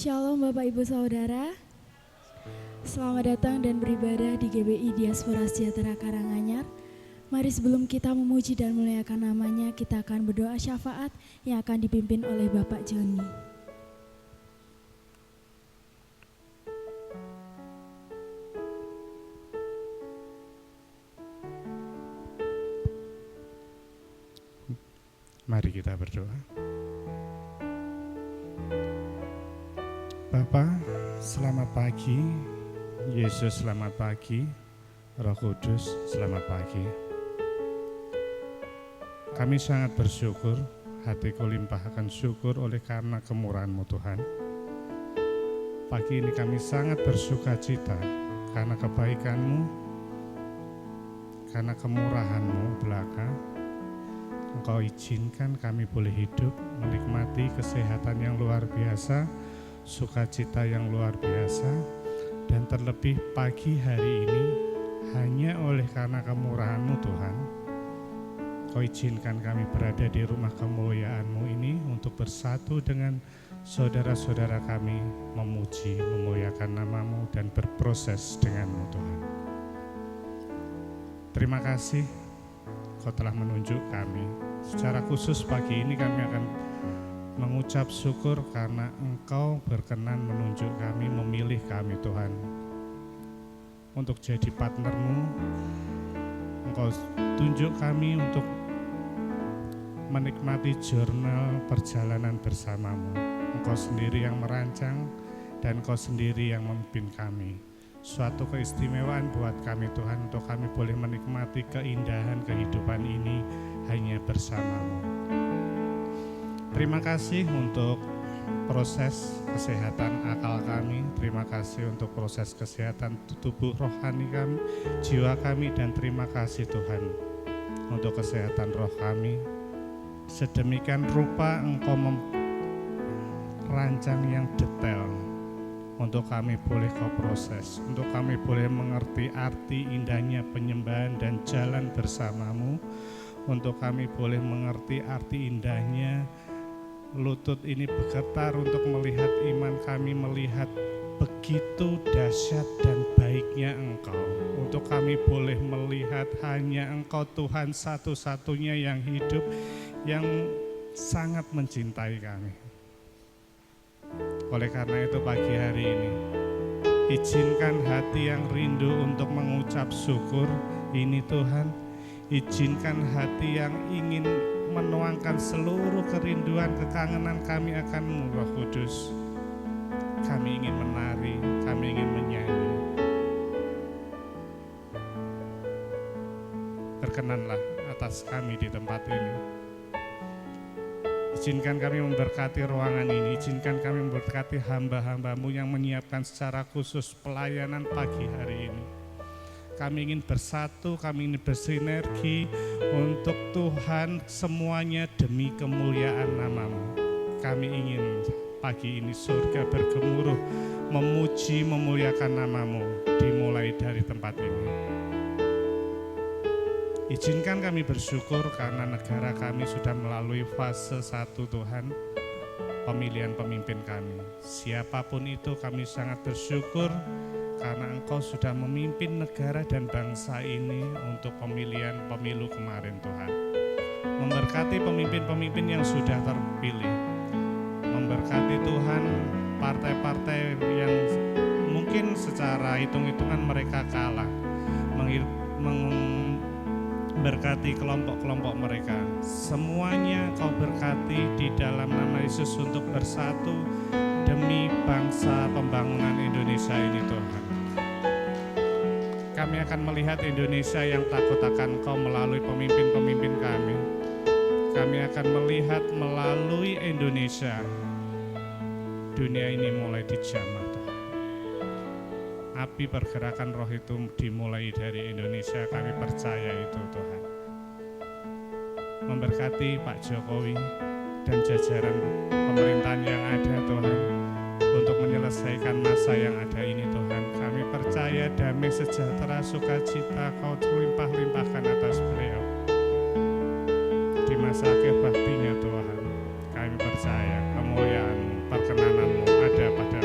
Shalom Bapak Ibu Saudara, selamat datang dan beribadah di GBI Diaspora Sejahtera Karanganyar. Mari sebelum kita memuji dan memuliakan namanya, kita akan berdoa syafaat yang akan dipimpin oleh Bapak Joni. Mari kita berdoa. Bapa, selamat pagi. Yesus, selamat pagi. Roh Kudus, selamat pagi. Kami sangat bersyukur, hatiku limpahkan syukur oleh karena kemurahan-Mu Tuhan. Pagi ini kami sangat bersuka cita karena kebaikan-Mu, karena kemurahan-Mu belaka. Engkau izinkan kami boleh hidup, menikmati kesehatan yang luar biasa, sukacita yang luar biasa, dan terlebih pagi hari ini hanya oleh karena kemurahan-Mu Tuhan. Kau izinkan kami berada di rumah kemuliaan-Mu ini untuk bersatu dengan saudara-saudara kami, memuji, memuliakan nama-Mu dan berproses dengan-Mu Tuhan. Terima kasih Kau telah menunjuk kami. Secara khusus pagi ini kami akan mengucap syukur karena Engkau berkenan menunjuk kami, memilih kami Tuhan untuk jadi partner-Mu. Engkau tunjuk kami untuk menikmati jurnal perjalanan bersama-Mu. Engkau sendiri yang merancang dan Engkau sendiri yang memimpin kami. Suatu keistimewaan buat kami Tuhan, untuk kami boleh menikmati keindahan kehidupan ini hanya bersama-Mu. Terima kasih untuk proses kesehatan akal kami, terima kasih untuk proses kesehatan tubuh rohani kami, jiwa kami, dan terima kasih Tuhan untuk kesehatan roh kami. Sedemikian rupa Engkau merancang yang detail untuk kami boleh Kau proses, untuk kami boleh mengerti arti indahnya penyembahan dan jalan bersama-Mu, untuk kami boleh mengerti arti indahnya lutut ini bergetar untuk melihat iman kami, melihat begitu dahsyat dan baiknya Engkau, untuk kami boleh melihat hanya Engkau Tuhan satu-satunya yang hidup, yang sangat mencintai kami. Oleh karena itu pagi hari ini, izinkan hati yang rindu untuk mengucap syukur ini Tuhan. Izinkan hati yang ingin menuangkan seluruh kerinduan, kekangenan kami akan-Mu Roh Kudus. Kami ingin menari, kami ingin menyanyi. Berkenanlah atas kami di tempat ini. Izinkan kami memberkati ruangan ini, izinkan kami memberkati hamba-hamba-Mu yang menyiapkan secara khusus pelayanan pagi hari ini. Kami ingin bersatu, kami ingin bersinergi untuk Tuhan semuanya demi kemuliaan nama-Mu. Kami ingin pagi ini surga bergemuruh, memuji, memuliakan nama-Mu, dimulai dari tempat ini. Izinkan kami bersyukur karena negara kami sudah melalui fase 1 Tuhan, pemilihan pemimpin kami. Siapapun itu kami sangat bersyukur karena Engkau sudah memimpin negara dan bangsa ini untuk pemilihan pemilu kemarin Tuhan. Memberkati pemimpin-pemimpin yang sudah terpilih. Memberkati Tuhan partai-partai yang mungkin secara hitung-hitungan mereka kalah. Berkati kelompok-kelompok mereka. Semuanya Kau berkati di dalam nama Yesus untuk bersatu demi bangsa pembangunan Indonesia ini Tuhan. Kami akan melihat Indonesia yang takut akan Kau melalui pemimpin-pemimpin kami. Kami akan melihat melalui Indonesia dunia ini mulai dijamah Tuhan. Api pergerakan roh itu dimulai dari Indonesia, kami percaya itu Tuhan. Memberkati Pak Jokowi dan jajaran pemerintahan yang ada Tuhan, untuk menyelesaikan masa yang ada ini Tuhan. Kami percaya damai sejahtera sukacita Kau limpah-limpahkan atas beliau. Di masa akhir baktinya Tuhan, kami percaya kemuliaan perkenanan-Mu ada pada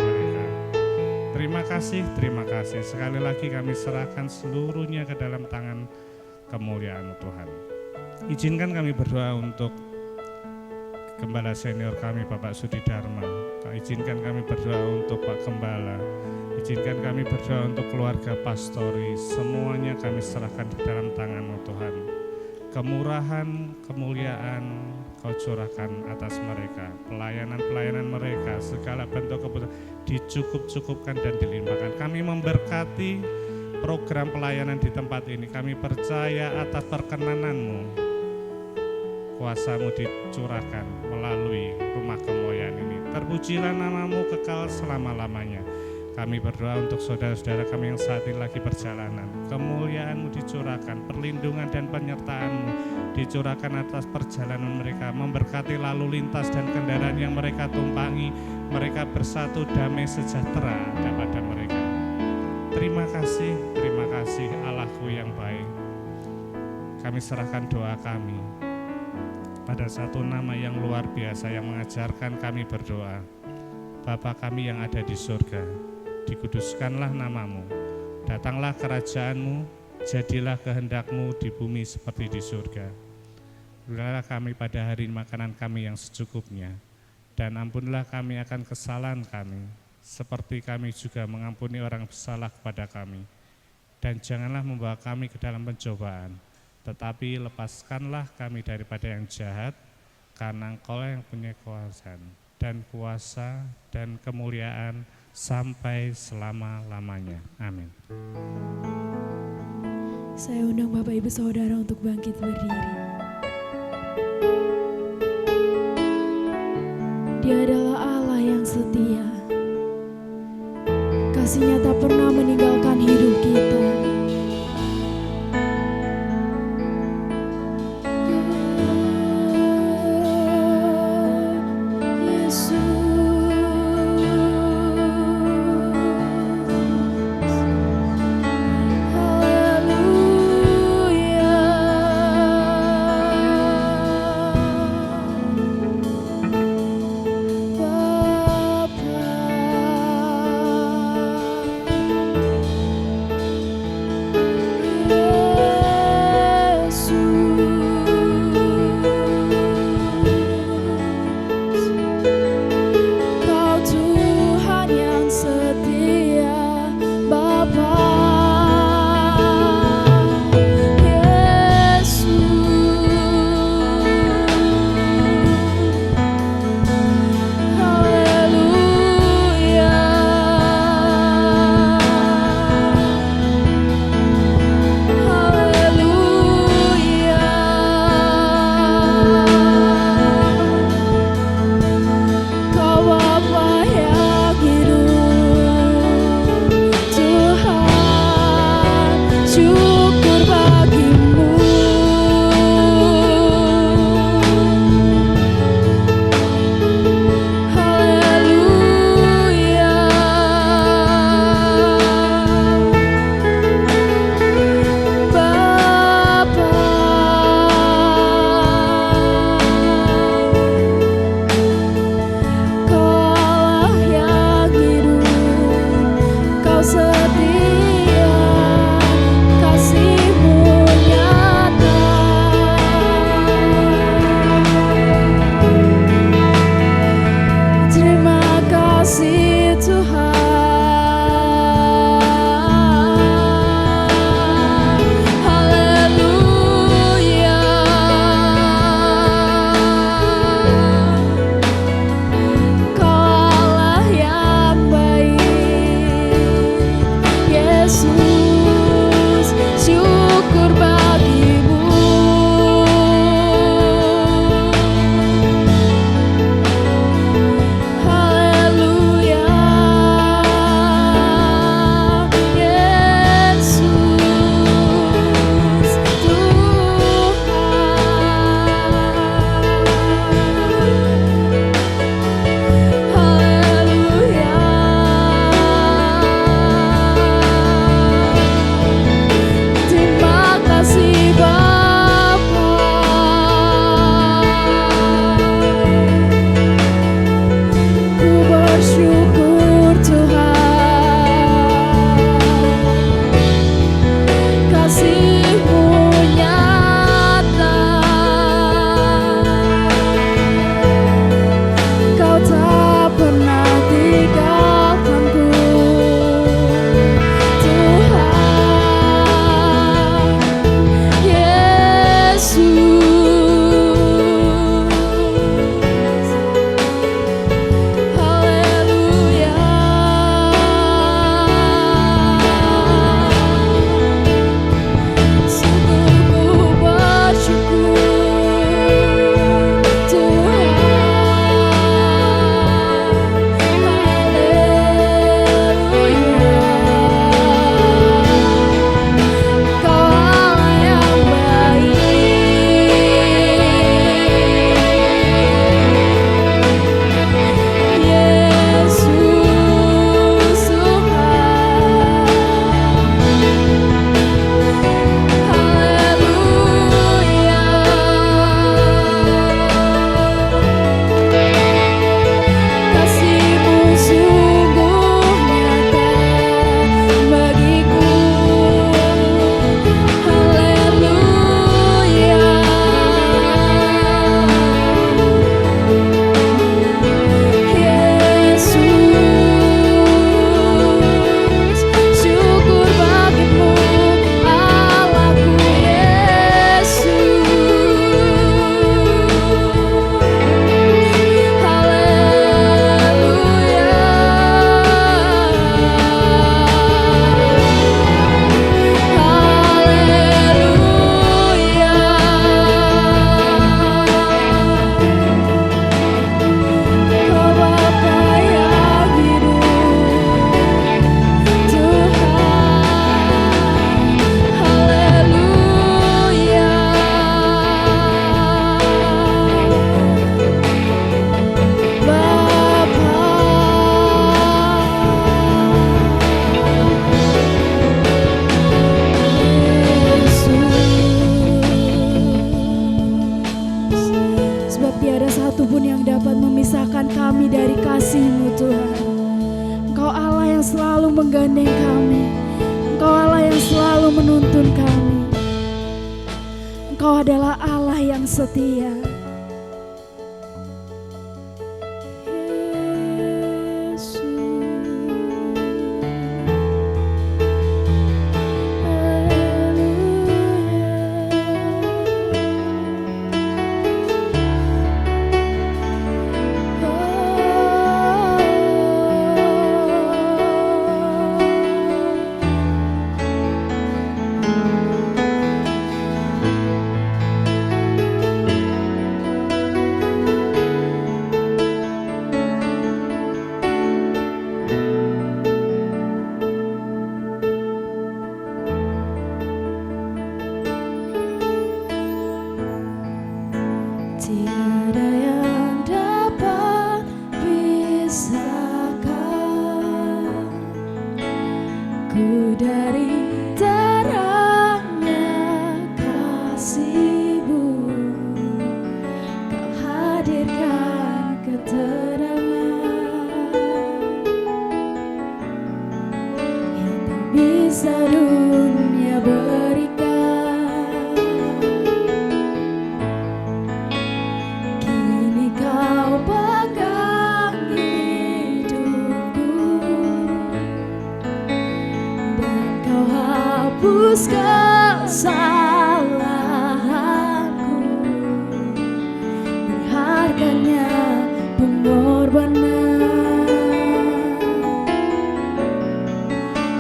terima kasih. Sekali lagi kami serahkan seluruhnya ke dalam tangan kemuliaan Tuhan. Izinkan kami berdoa untuk Gembala senior kami Bapak Sudi Dharma. Izinkan kami berdoa untuk Pak Gembala. Izinkan kami berdoa untuk keluarga pastori. Semuanya kami serahkan di dalam tangan-Mu Tuhan. Kemurahan, kemuliaan Kau curahkan atas mereka. Pelayanan-pelayanan mereka, segala bentuk kebutuhan dicukup-cukupkan dan dilimpahkan. Kami memberkati program pelayanan di tempat ini. Kami percaya atas perkenanan-Mu, kuasa-Mu dicurahkan melalui rumah kemuliaan ini. Terpujilah nama-Mu kekal selama-lamanya. Kami berdoa untuk saudara-saudara kami yang saat ini lagi perjalanan. Kemuliaan-Mu dicurahkan, perlindungan dan penyertaan-Mu dicurahkan atas perjalanan mereka. Memberkati lalu lintas dan kendaraan yang mereka tumpangi. Mereka bersatu damai sejahtera kepada mereka. Terima kasih Allahku yang baik. Kami serahkan doa kami pada satu nama yang luar biasa yang mengajarkan kami berdoa. Bapa kami yang ada di surga, dikuduskanlah nama-Mu, datanglah kerajaan-Mu, jadilah kehendak-Mu di bumi seperti di surga. Berilah kami pada hari makanan kami yang secukupnya, dan ampunilah kami akan kesalahan kami, seperti kami juga mengampuni orang bersalah kepada kami. Dan janganlah membawa kami ke dalam pencobaan, tetapi lepaskanlah kami daripada yang jahat, karena Engkau yang punya kuasa dan kemuliaan sampai selama-lamanya. Amin. Saya undang Bapak Ibu Saudara untuk bangkit berdiri. Dia adalah Allah yang setia. Kasih-Nya tak pernah meninggalkan hidup kita. menggandeng kami. Engkau Allah yang selalu menuntun kami. Engkau adalah Allah yang setia. Tiada yang dapat pisahkan ku dari terangnya kasih-Mu. Kau hadirkan keterangan yang tak bisa dunia berikan. Hapus kesalahanku, berharganya pengorbanan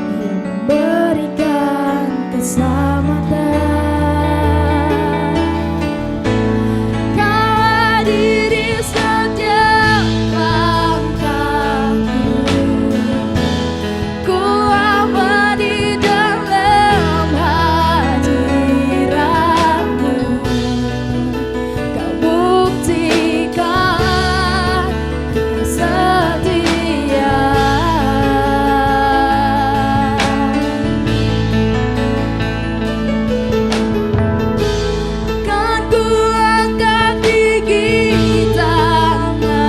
yang memberikan keselamatan. Kau hadiri setiap langkahku, ku aman di dalam hadirat-Mu. Kau buktikan Kau setia. Kan ku angkat gigi tanganku,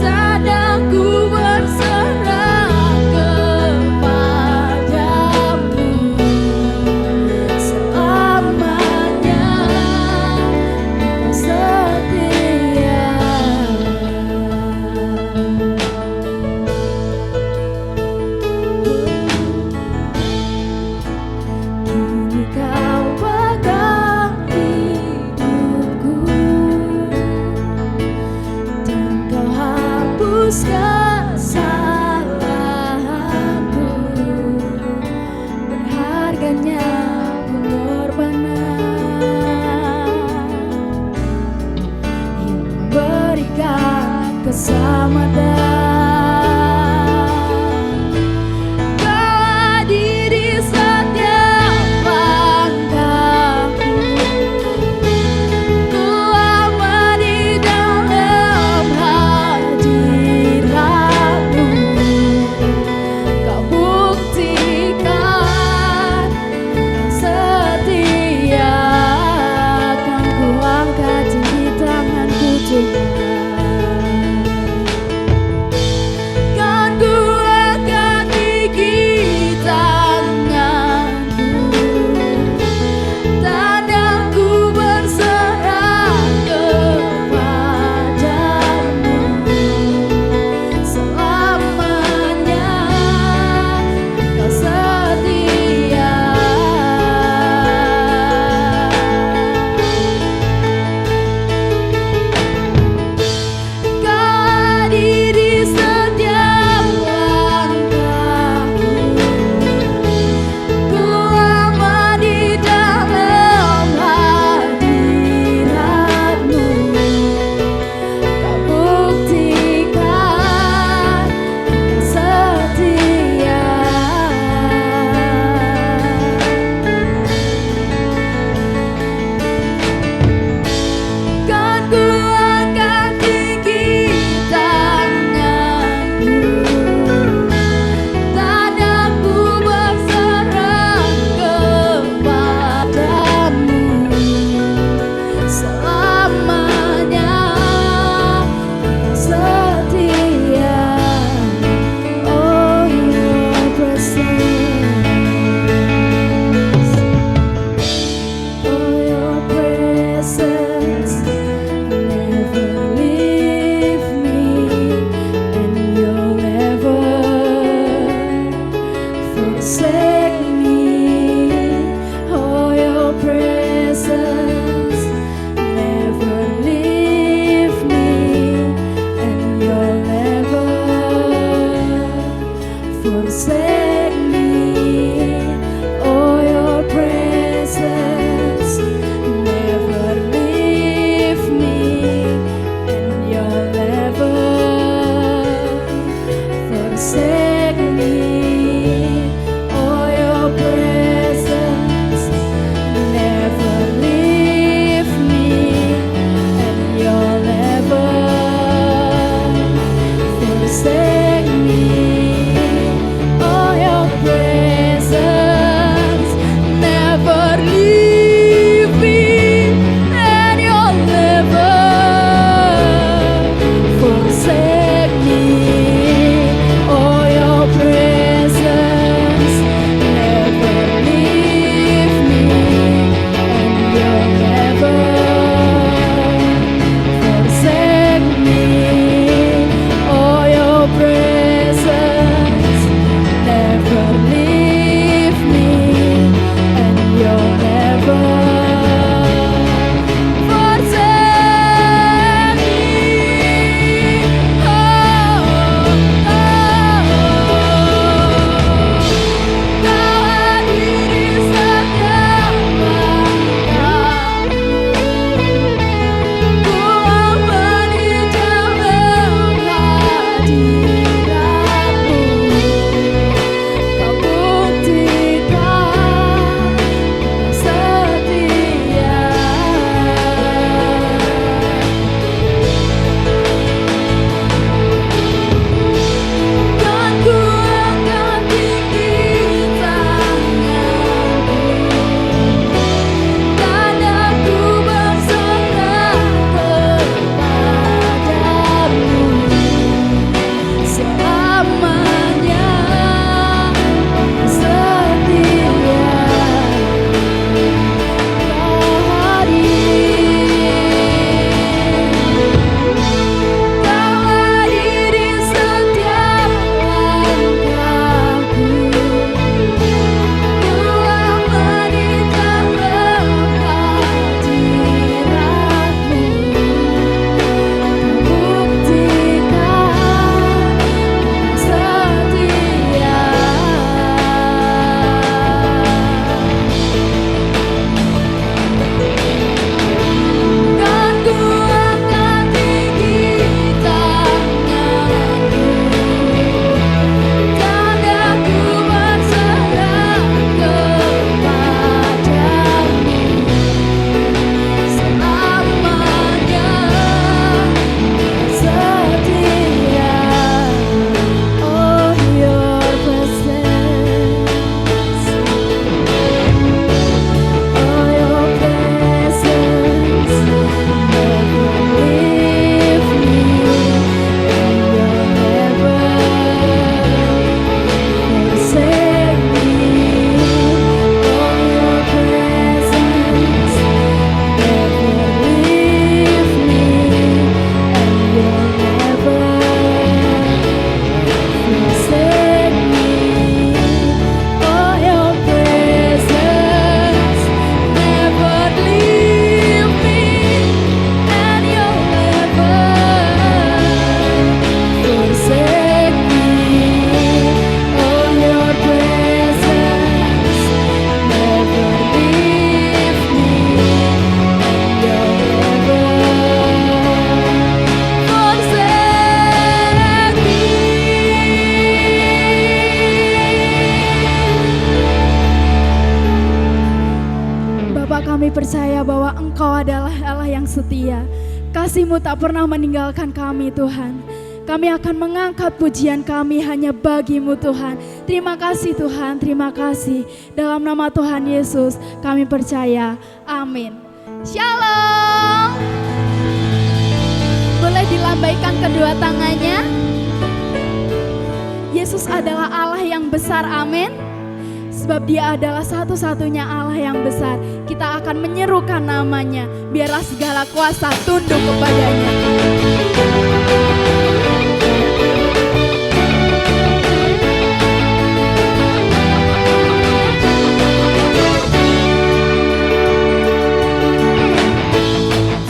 tandangku berserah kepadamu. Selamanya Kau setia. Kini Kau pegang hidupku, dan Kau hapus kesalahanku, berharganya pengorbanan yang memberikan keselamatan. Kau hadiri setiap langkahku, ku aman di dalam hadirat-Mu. Kau buktikan Kau setia. Kan ku angkat tinggi tanganku, Tuhan. percaya bahwa Engkau adalah Allah yang setia. Kasih-Mu tak pernah meninggalkan kami Tuhan. Kami akan mengangkat pujian kami hanya bagi-Mu Tuhan. Terima kasih Tuhan, terima kasih. Dalam nama Tuhan Yesus kami percaya. Amin. Shalom. Boleh dilambaikan kedua tangannya. Yesus adalah Allah yang besar, amin. Sebab Dia adalah satu-satunya Allah yang besar. Kita akan menyerukan namanya. Biarlah segala kuasa tunduk kepadanya.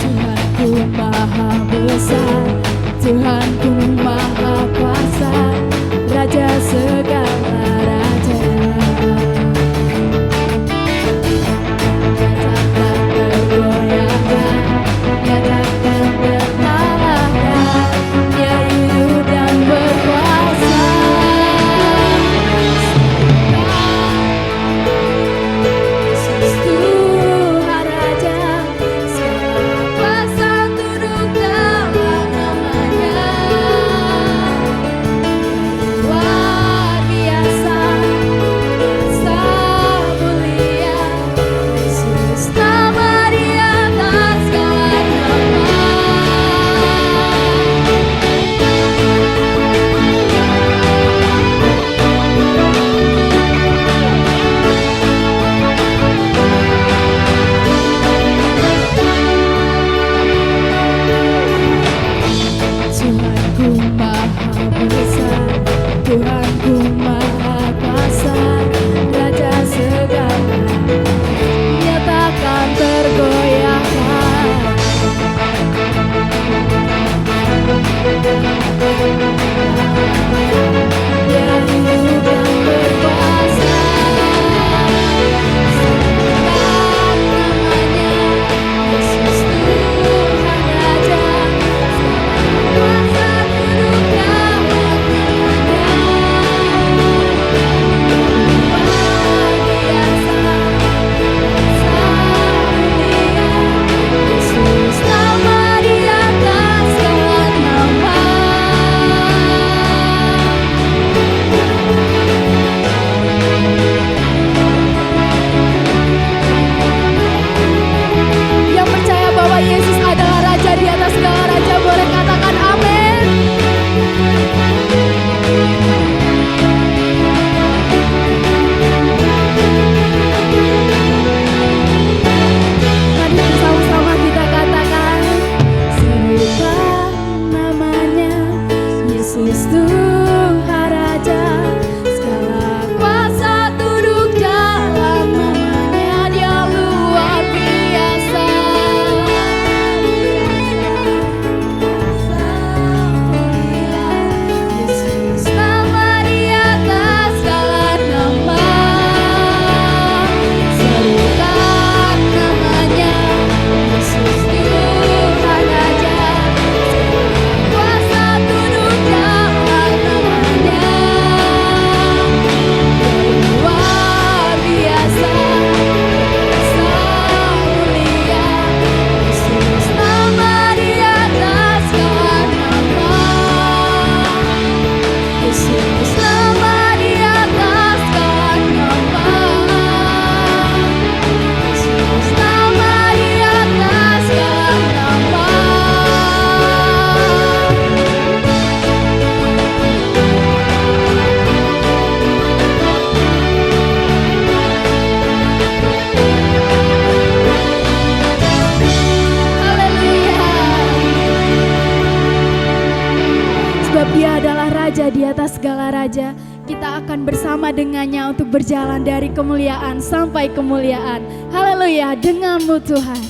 Tuhanku maha besar, Tuhanku maha kuasa, Raja segala raja. Dia takkan tergoyahkan, Dia takkan terkalahkan, Dia hidup dan berkuasa. Yesus Tuhan Raja, segala kuasa tunduk dalam namanya. Luar biasa, kuasa mulia, Yesus nama di atas segala nama. Tuhanku maha besar, Tuhanku maha kuasa, Raja segala, Dia takkan tergoyahkan. Dia hidup dan berkuasa. Sembahkan namanya, Yesus Tuhan Raja. Kuasa tunduk dalam namanya. Luar biasa, kuasa mulia, Yesus nama di atas segala nama. Yang percaya bahwa Yesus adalah Raja di atas segala raja, boleh katakan amin. Mari bersama-sama kita katakan, serukan namanya, Yesus Tuhan Raja, segala kuasa tunduk dalam namanya. Dia luar biasa. Yesus nama di atas segala nama. Serukan namanya, Yesus Tuhan Raja, kuasa tunduk dalam namanya. Luar biasa, kuasa mulia, Yesus nama di atas segala nama. Yesus nama di atas segala nama. Yesus nama di atas segala nama. Haleluya. Sebab Dia adalah Raja di atas segala raja, kita akan bersama dengannya untuk berjalan dari kemuliaan sampai kemuliaan. Haleluya, denganmu Tuhan.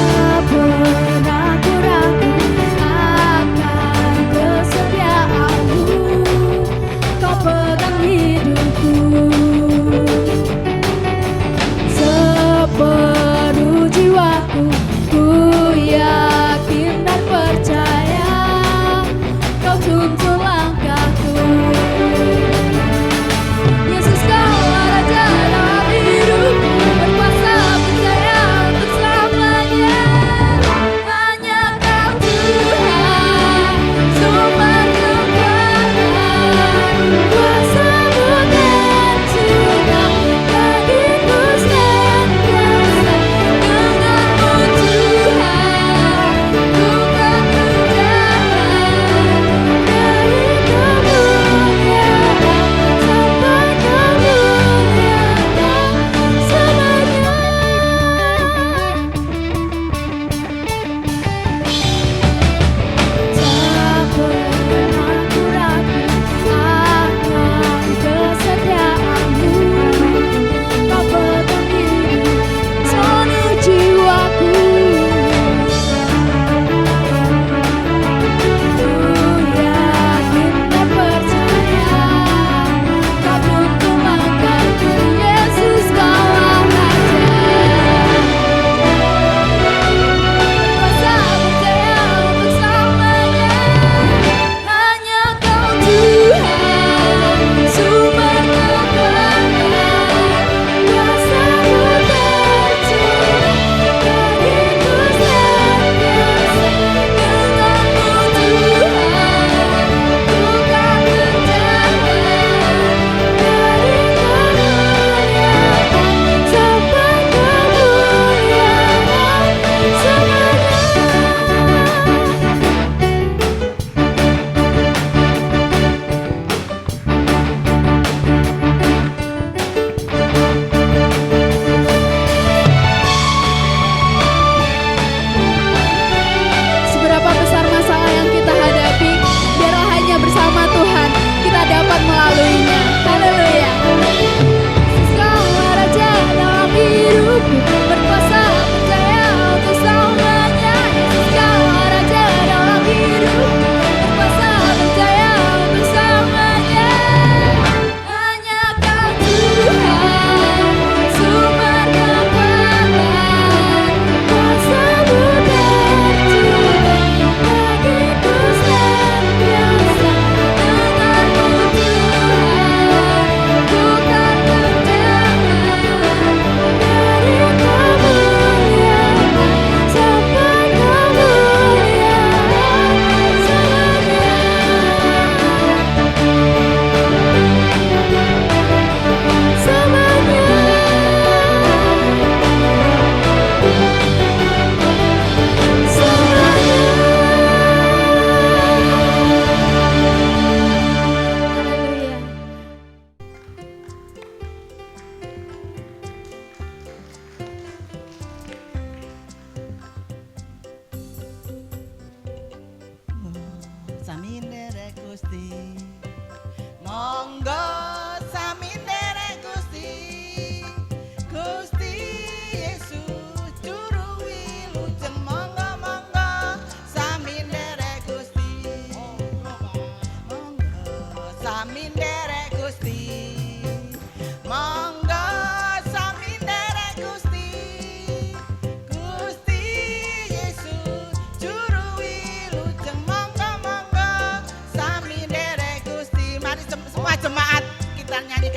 Tak pernah ku ragu akan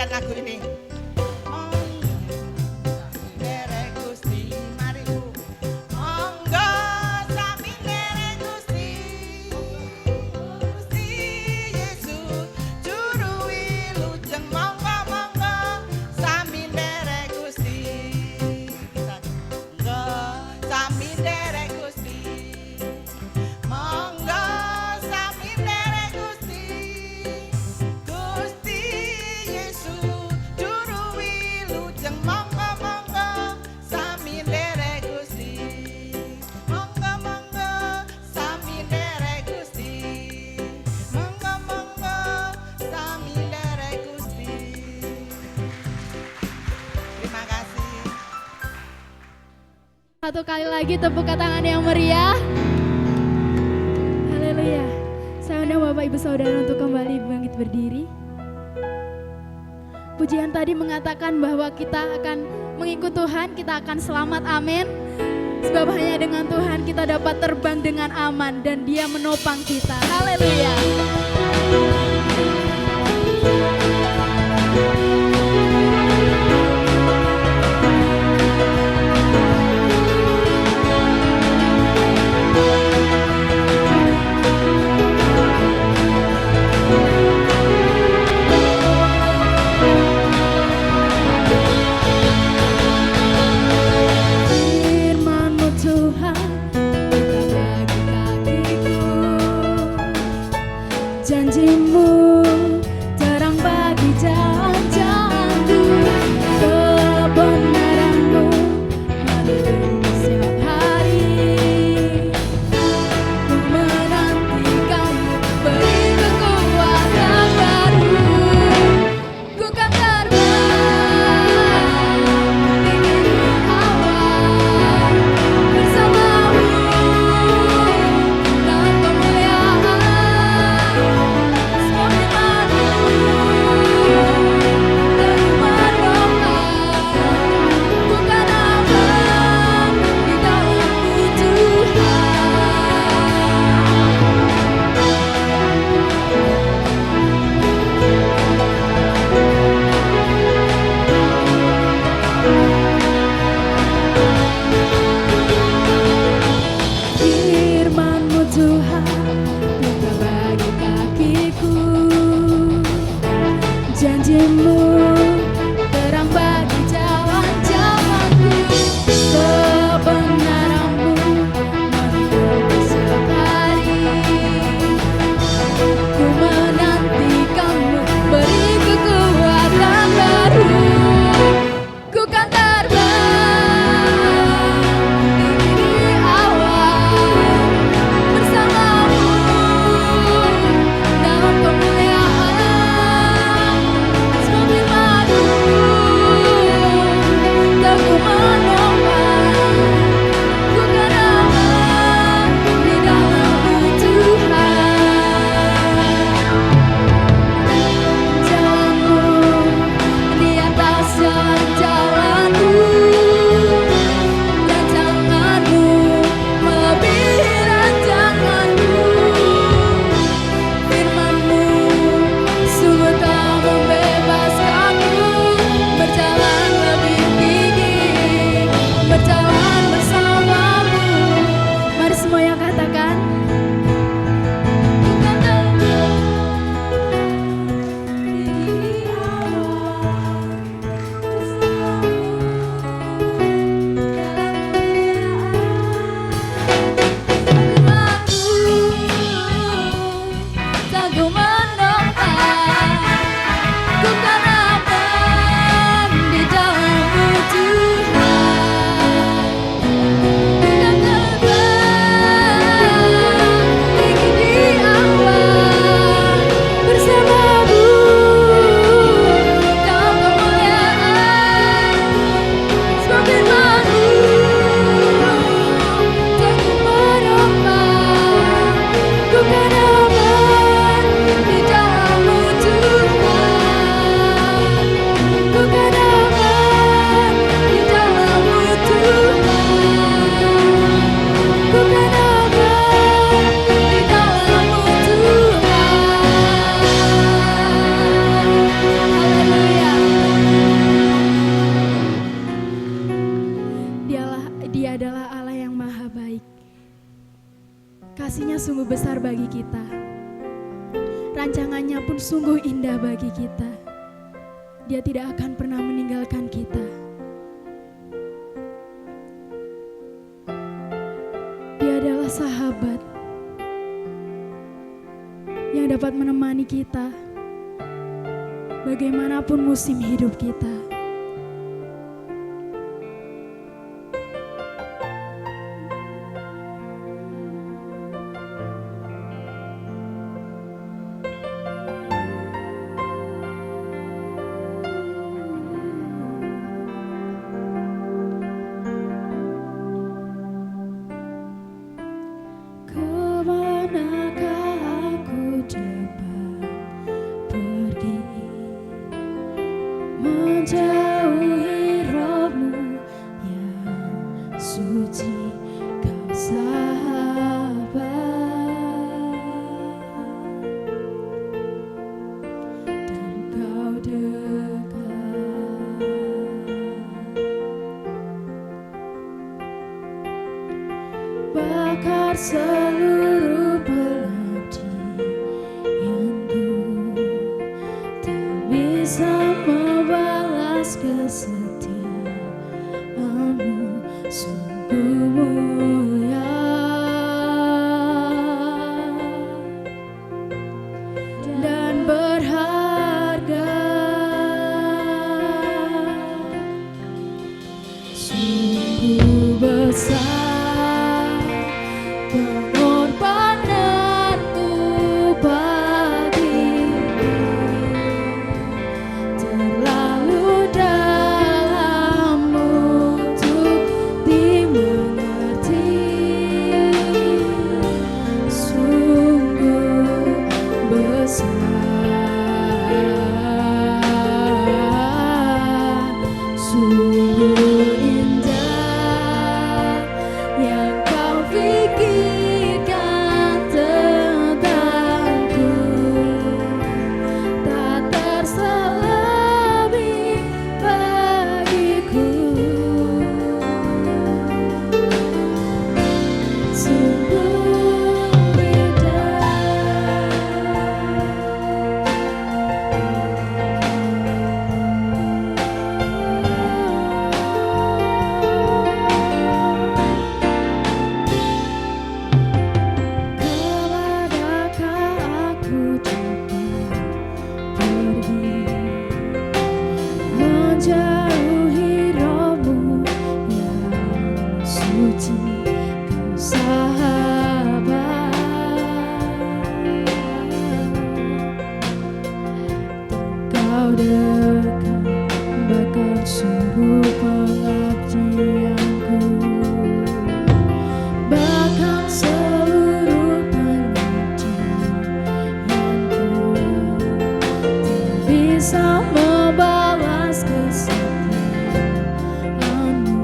nyanyikan lagu ini. Derek Gusti, mari Bu. Monggo sami derek Gusti. Gusti Yesus juru wilujeng monggo monggo sami derek Gusti. Monggo sami derek Gusti. Monggo sami derek Gusti. Gusti Yesus juru wilujeng monggo monggo sami derek Gusti. Monggo monggo sami derek Gusti. Monggo monggo sami derek Gusti. Terima kasih. Satu kali lagi tepuk tangan yang meriah. Haleluya. Saya undang Bapak Ibu Saudara untuk kembali bangkit berdiri. Pujian tadi mengatakan bahwa kita akan mengikut Tuhan, kita akan selamat, amin. Sebab hanya dengan Tuhan kita dapat terbang dengan aman dan Dia menopang kita. Haleluya. Firman-Mu Tuhan, buka bagi kakiku. Janji-Mu terang bagi jalan-jalanku. Kebenaran-Mu menuntun setiap hari. Ku menantikan-Mu, beri kekuatan baru. Ku kan terbang tinggi di awan bersama-Mu dalam kemuliaan. Semua firman-Mu dari menolong. Ku kan aman di dalam-Mu Tuhan. Firman-Mu Tuhan, buka bagi kakiku. Janji-Mu terang bagi jalan-jalanku. Kebenaran-Mu menuntun setiap hari. Ku menantikan-Mu, beri kekuatan baru. Ku kan terbang tinggi di awan bersama-Mu dalam kemuliaan. Semua firman-Mu rancangannya pun sungguh indah bagi kita. Dia tidak akan pernah meninggalkan kita. Dia adalah sahabat yang dapat menemani kita bagaimanapun musim hidup kita. Kemanakah aku dapat pergi, menjauhi rohmu yang suci, kau sahabat, dan kau dekat. Bakar seluruh pengabdianku, tak bisa membalas kesetiaanmu, sungguh mulia dan berharga, sungguh besar pengorbananmu bagiku, terlalu dalam untuk dimengerti, sungguh besar, sungguh indah yang kau pikirkan tentangku, tak terselami bagiku, sungguh indah. Kemanakah aku dapat pergi, menjauhi rohmu yang suci, kau sahabat, dan kau dekat, bakar seluruh pengabdianku, bahkan seluruh pengabdianku, tak bisa membalas kesetiaanmu,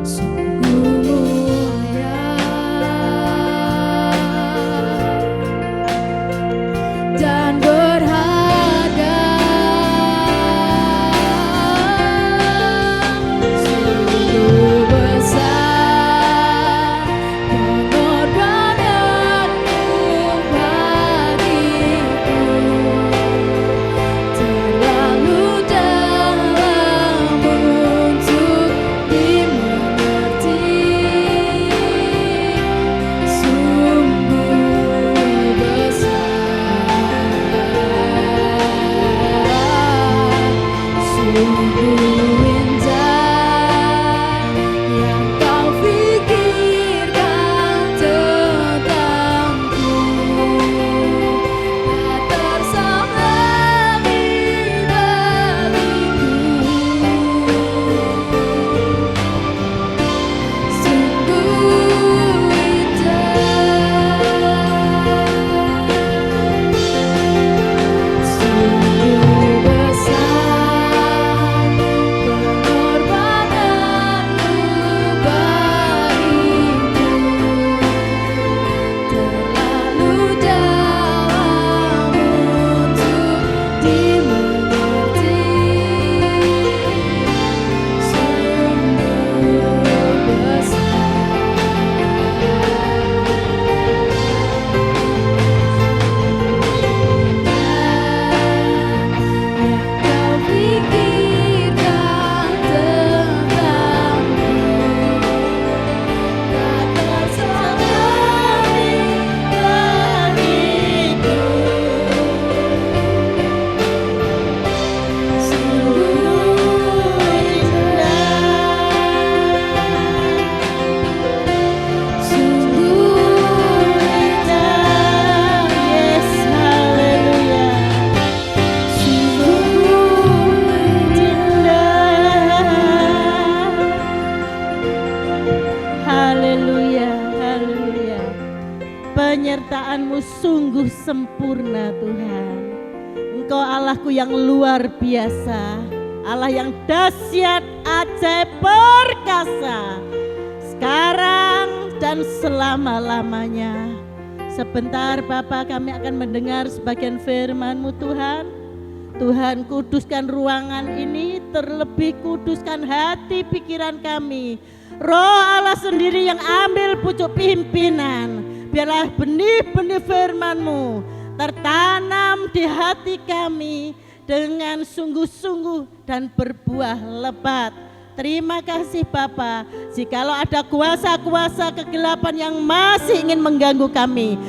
sungguh mulia dan berharga, sungguh besar pengorbananmu bagiku, terlalu dalam untuk dimengerti, sungguh besar, sungguh indah yang kau pikirkan tentangku, tak terselami bagiku, sungguh indah, sungguh besar pekerjaan-Mu sungguh sempurna Tuhan. Engkau Allahku yang luar biasa, Allah yang dahsyat, ajaib, perkasa, sekarang dan selama-lamanya. Sebentar Bapa, kami akan mendengar sebagian firman-Mu Tuhan. Tuhan, kuduskan ruangan ini, terlebih kuduskan hati pikiran kami. Roh Allah sendiri yang ambil pucuk pimpinan. Biarlah benih-benih firman-Mu tertanam di hati kami dengan sungguh-sungguh dan berbuah lebat. Terima kasih Bapa. Jikalau ada kuasa-kuasa kegelapan yang masih ingin mengganggu kami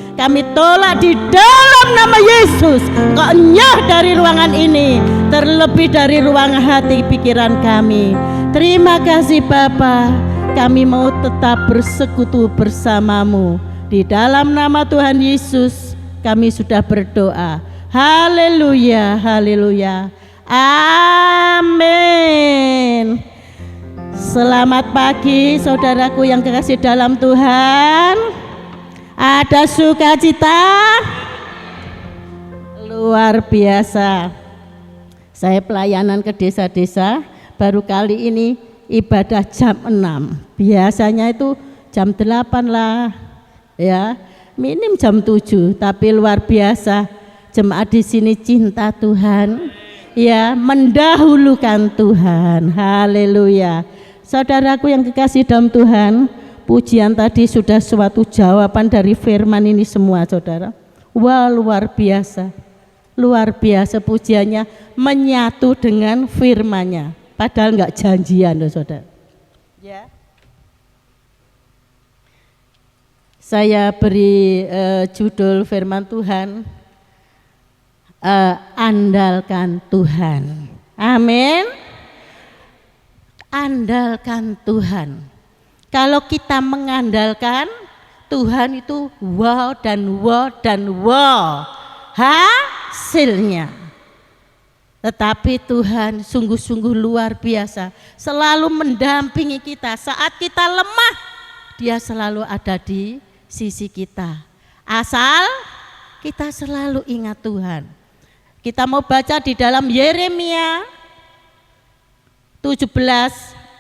tolak di dalam nama Yesus. Engkau enyah dari ruangan ini, terlebih dari ruang hati pikiran kami. Terima kasih Bapa. Kami mau tetap bersekutu bersama-Mu. Di dalam nama Tuhan Yesus kami sudah berdoa. Haleluya, haleluya. Amin. Selamat pagi saudaraku yang kekasih dalam Tuhan. Ada sukacita luar biasa. Saya pelayanan ke desa-desa, baru kali ini ibadah jam 6. Biasanya itu jam 8 lah, ya, minim jam 7. Tapi luar biasa, jemaat di sini cinta Tuhan, ya, mendahulukan Tuhan. Haleluya. Saudaraku yang kekasih dalam Tuhan, pujian tadi sudah suatu jawaban dari firman ini semua saudara. Wah, luar biasa. Luar biasa pujiannya menyatu dengan firman-Nya. Padahal enggak janjian loh saudara. Ya. Saya beri judul firman Tuhan, andalkan Tuhan. Amin. Andalkan Tuhan. Kalau kita mengandalkan Tuhan itu wow dan wow dan wow hasilnya. Tetapi Tuhan sungguh-sungguh luar biasa, selalu mendampingi kita saat kita lemah. Dia selalu ada di sisi kita. Asal kita selalu ingat Tuhan. Kita mau baca di dalam Yeremia 17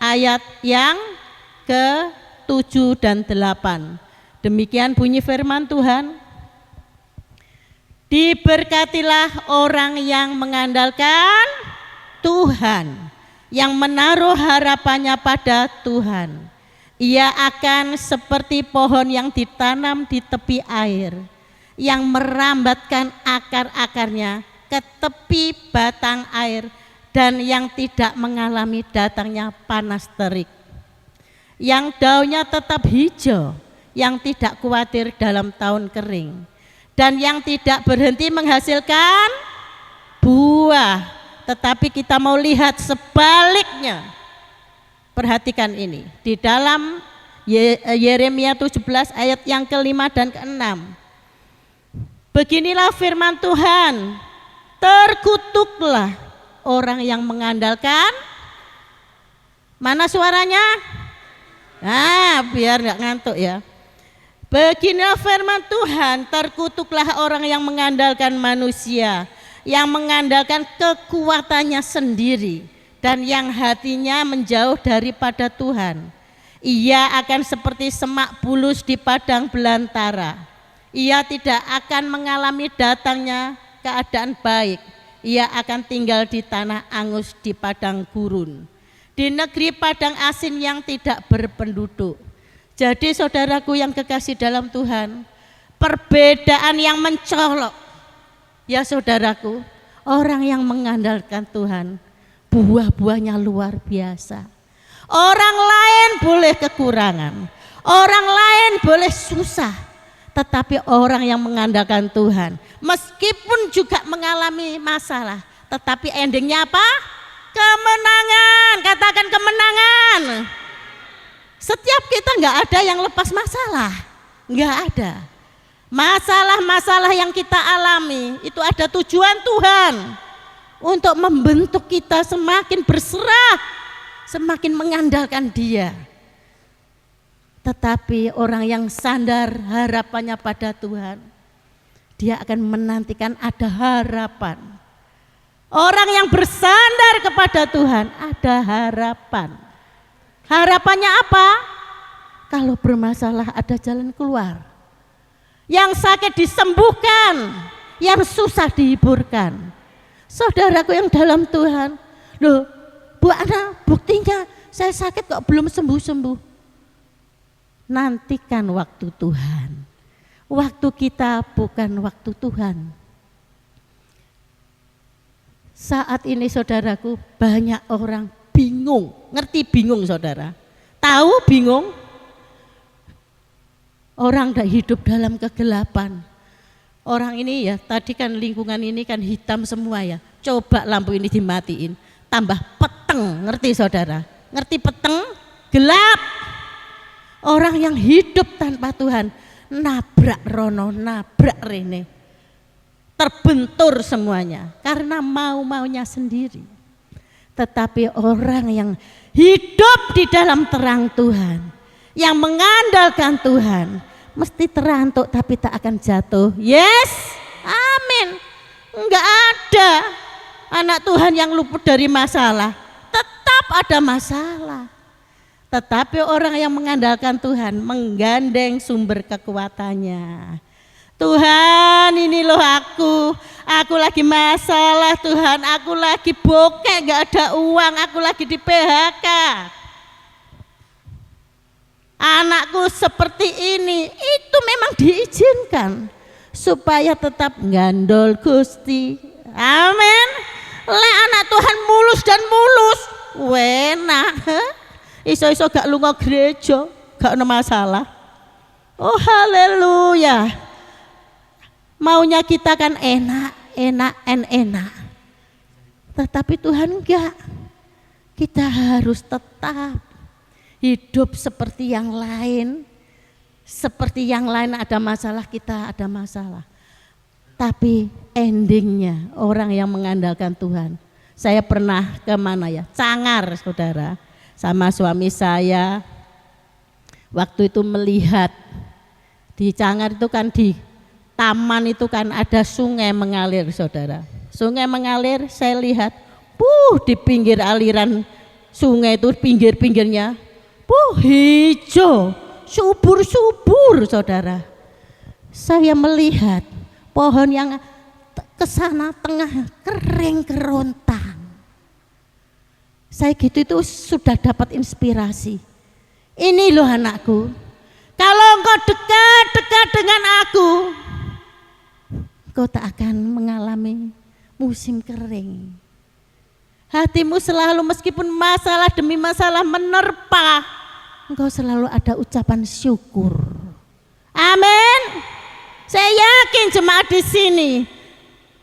ayat yang ke-7 dan 8. Demikian bunyi firman Tuhan. Diberkatilah orang yang mengandalkan Tuhan, yang menaruh harapannya pada Tuhan. Ia akan seperti pohon yang ditanam di tepi air, yang merambatkan akar-akarnya ke tepi batang air, dan yang tidak mengalami datangnya panas terik, yang daunnya tetap hijau, yang tidak khawatir dalam tahun kering, dan yang tidak berhenti menghasilkan buah. Tetapi kita mau lihat sebaliknya. Perhatikan ini di dalam Yeremia 17 ayat yang ke-5 dan ke-6. Beginilah firman Tuhan, terkutuklah orang yang mengandalkan, mana suaranya? Biar nggak ngantuk ya. Beginilah firman Tuhan, terkutuklah orang yang mengandalkan manusia, yang mengandalkan kekuatannya sendiri, dan yang hatinya menjauh daripada Tuhan. Ia akan seperti semak bulus di padang belantara. Ia tidak akan mengalami datangnya keadaan baik. Ia akan tinggal di tanah angus di padang gurun, di negeri padang asin yang tidak berpenduduk. Jadi saudaraku yang kekasih dalam Tuhan, perbedaan yang mencolok, ya saudaraku, orang yang mengandalkan Tuhan, buah-buahnya luar biasa. Orang lain boleh kekurangan, orang lain boleh susah, tetapi orang yang mengandalkan Tuhan, meskipun juga mengalami masalah, tetapi endingnya apa? Kemenangan. Katakan kemenangan. Setiap kita nggak ada yang lepas masalah, nggak ada. Masalah-masalah yang kita alami itu ada tujuan Tuhan untuk membentuk kita semakin berserah, semakin mengandalkan Dia. Tetapi orang yang sandar harapannya pada Tuhan, dia akan menantikan ada harapan. Orang yang bersandar kepada Tuhan ada harapan. Harapannya apa? Kalau bermasalah ada jalan keluar. Yang sakit disembuhkan, yang susah dihiburkan. Saudaraku yang dalam Tuhan, loh Bu Ana, buktinya saya sakit kok belum sembuh-sembuh. Nantikan waktu Tuhan. Waktu kita bukan waktu Tuhan. Saat ini saudaraku banyak orang bingung. Ngerti bingung saudara? Tahu bingung? Orang tidak hidup dalam kegelapan. Orang ini ya, tadi kan lingkungan ini kan hitam semua ya. Coba lampu ini dimatiin, tambah peteng, ngerti saudara? Ngerti peteng? Gelap. Orang yang hidup tanpa Tuhan, nabrak rono, nabrak rene. Terbentur semuanya, karena mau-maunya sendiri. Tetapi orang yang hidup di dalam terang Tuhan, yang mengandalkan Tuhan, mesti terantuk tapi tak akan jatuh. Yes, amin. Enggak ada anak Tuhan yang luput dari masalah. Tetap ada masalah. Tetapi orang yang mengandalkan Tuhan menggandeng sumber kekuatannya. Tuhan, ini loh aku lagi masalah Tuhan, aku lagi bokek, gak ada uang, aku lagi di PHK. Anakku seperti ini, itu memang diizinkan supaya tetap ngandol Gusti. Amin. Lek anak Tuhan mulus dan mulus, wena. Iso-iso gak lunga gereja, gak ada masalah. Oh haleluya. Maunya kita kan enak. Tetapi Tuhan enggak. Kita harus tetap hidup seperti yang lain. Seperti yang lain ada masalah, kita ada masalah. Tapi endingnya orang yang mengandalkan Tuhan. Saya pernah kemana ya? Cangar saudara. Sama suami saya. Waktu itu melihat di Cangar itu kan di taman itu kan ada sungai mengalir saudara. Sungai mengalir, saya lihat di pinggir aliran sungai itu pinggir-pinggirnya hijau, subur-subur saudara. Saya melihat pohon yang kesana tengah kering kerontang. Saya gitu itu sudah dapat inspirasi. Ini loh anakku, kalau engkau dekat-dekat dengan aku, kau tak akan mengalami musim kering. Hatimu selalu meskipun masalah demi masalah menerpa, engkau selalu ada ucapan syukur. Amin. Saya yakin jemaat di sini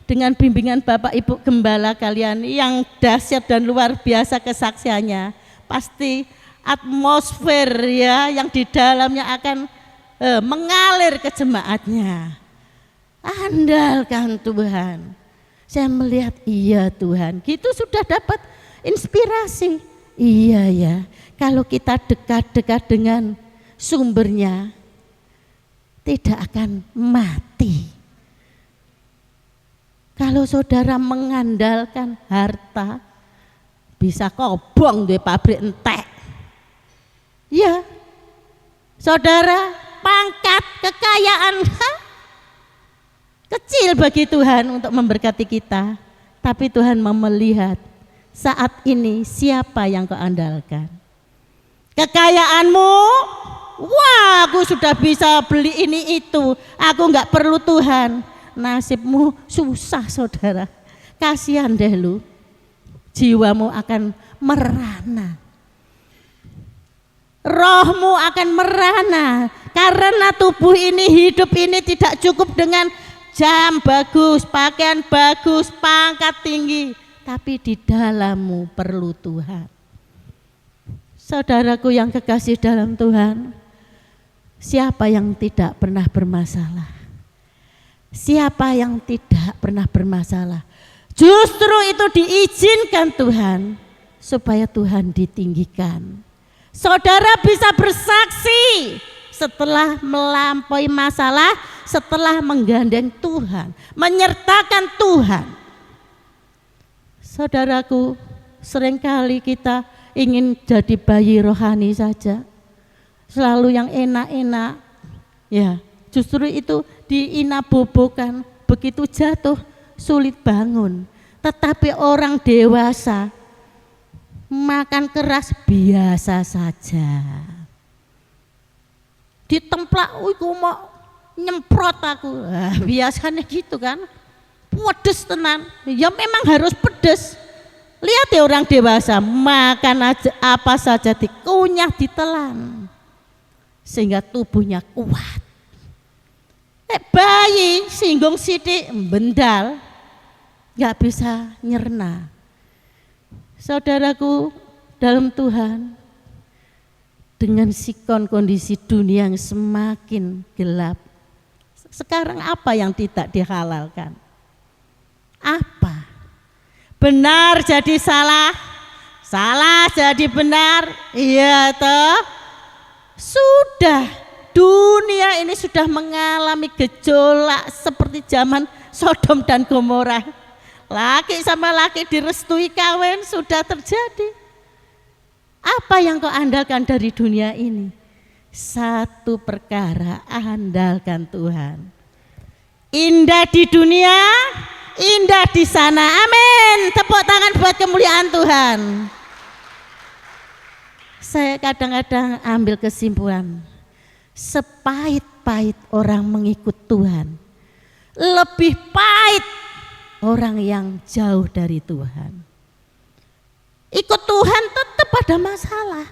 dengan bimbingan Bapak Ibu Gembala kalian yang dahsyat dan luar biasa kesaksiannya, pasti atmosfer ya yang di dalamnya akan mengalir ke jemaatnya. Andalkan Tuhan. Saya melihat iya Tuhan, gitu sudah dapat inspirasi. Iya ya, kalau kita dekat-dekat dengan sumbernya tidak akan mati. Kalau saudara mengandalkan harta, bisa kobong di pabrik entek. Ya, saudara, pangkat, kekayaan kecil bagi Tuhan untuk memberkati kita. Tapi Tuhan mau melihat saat ini siapa yang kau andalkan. Kekayaanmu, wah aku sudah bisa beli ini itu, aku enggak perlu Tuhan. Nasibmu susah saudara, kasihan deh lu, jiwamu akan merana, rohmu akan merana, karena tubuh ini, hidup ini tidak cukup dengan jam bagus, pakaian bagus, pangkat tinggi, tapi di dalammu perlu Tuhan. Saudaraku yang kekasih dalam Tuhan, siapa yang tidak pernah bermasalah? Siapa yang tidak pernah bermasalah? Justru itu diizinkan Tuhan supaya Tuhan ditinggikan. Saudara bisa bersaksi setelah melampaui masalah, setelah menggandeng Tuhan, menyertakan Tuhan. Saudaraku, seringkali kita ingin jadi bayi rohani saja, selalu yang enak-enak. Ya, justru itu diinabobokan, begitu jatuh sulit bangun. Tetapi orang dewasa makan keras biasa saja. Ditemplak, iku mau nyemprot aku. Biasanya gitu kan. Pedes tenan. Ya memang harus pedes. Lihat ya orang dewasa, makan aja apa saja dikunyah, ditelan. Sehingga tubuhnya kuat. Bayi singgung sidik bendal, gak bisa nyerna. Saudaraku dalam Tuhan, dengan sikon kondisi dunia yang semakin gelap, sekarang apa yang tidak dihalalkan? Apa? Benar jadi salah, salah jadi benar, iya toh? Sudah. Dunia ini sudah mengalami gejolak seperti zaman Sodom dan Gomora. Laki sama laki direstui kawin sudah terjadi. Apa yang kau andalkan dari dunia ini? Satu perkara, andalkan Tuhan. Indah di dunia, indah di sana. Amin. Tepuk tangan buat kemuliaan Tuhan. Saya kadang-kadang ambil kesimpulan, sepahit-pahit orang mengikut Tuhan, lebih pahit orang yang jauh dari Tuhan. Ikut Tuhan tetap ada masalah.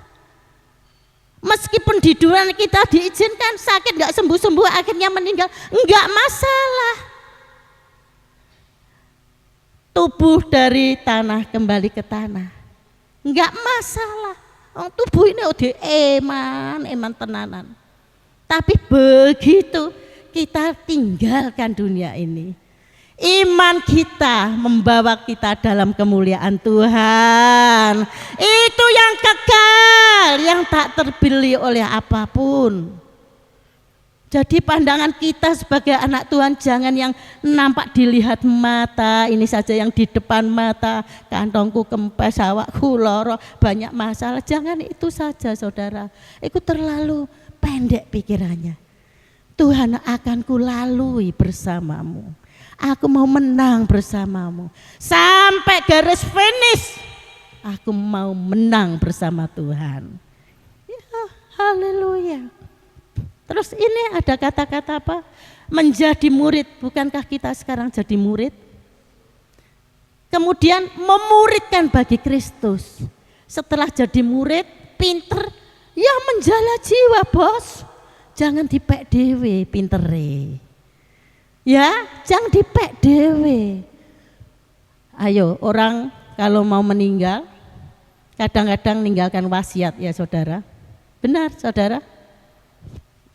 Meskipun di dunia kita diizinkan sakit gak sembuh-sembuh akhirnya meninggal, enggak masalah. Tubuh dari tanah kembali ke tanah, enggak masalah. Tubuh ini udah eman tenanan. Tapi begitu kita tinggalkan dunia ini, iman kita membawa kita dalam kemuliaan Tuhan. Itu yang kekal, yang tak terbeli oleh apapun. Jadi pandangan kita sebagai anak Tuhan jangan yang nampak dilihat mata, ini saja yang di depan mata, kantongku kempes, awakku loro, banyak masalah. Jangan itu saja saudara, itu terlalu pendek pikirannya. Tuhan akan kulalui bersamamu. Aku mau menang bersamamu. Sampai garis finish, aku mau menang bersama Tuhan. Ya, haleluya. Terus ini ada kata-kata apa? Menjadi murid. Bukankah kita sekarang jadi murid? Kemudian memuridkan bagi Kristus. Setelah jadi murid, pinter, ya menjala jiwa bos. Jangan dipek dewe pintere. Ya, jangan dipek dewe. Ayo, orang kalau mau meninggal, kadang-kadang meninggalkan wasiat ya saudara. Benar saudara?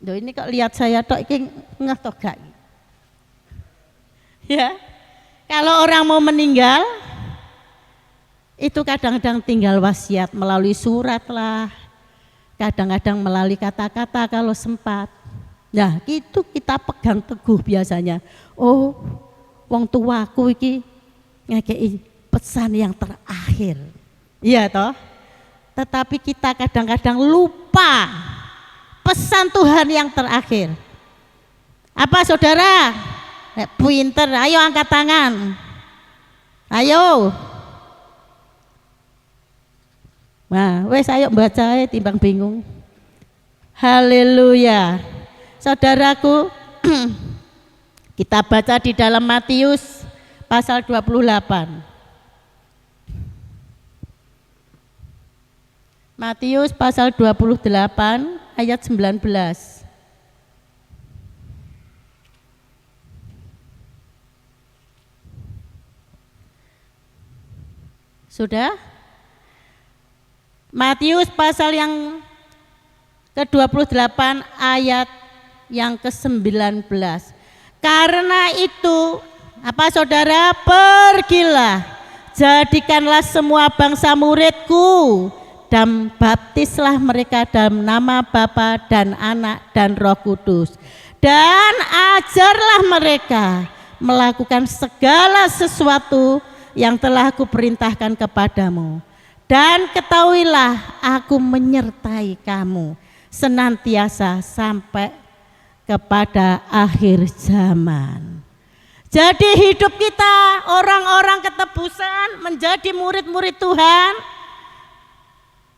Loh ini kok lihat saya tok iki ngeh tok gak? Ya. Kalau orang mau meninggal itu kadang-kadang tinggal wasiat melalui surat lah. Kadang-kadang melalui kata-kata kalau sempat. Nah, itu kita pegang teguh biasanya. Oh, wong tuaku iki ngekei pesan yang terakhir. Iya toh? Tetapi kita kadang-kadang lupa pesan Tuhan yang terakhir. Apa saudara? Pinter, ayo angkat tangan. Ayo. Nah, wes ayo baca timbang bingung. Haleluya. Saudaraku, kita baca di dalam Matius pasal 28. Matius pasal 28 ayat 19. Sudah? Matius pasal yang ke-28 ayat yang ke-19. Karena itu, apa saudara? Pergilah, jadikanlah semua bangsa muridku, dan baptislah mereka dalam nama Bapa dan Anak dan Roh Kudus, dan ajarlah mereka melakukan segala sesuatu yang telah aku perintahkan kepadamu. Dan ketahuilah aku menyertai kamu senantiasa sampai kepada akhir zaman. Jadi hidup kita orang-orang ketebusan menjadi murid-murid Tuhan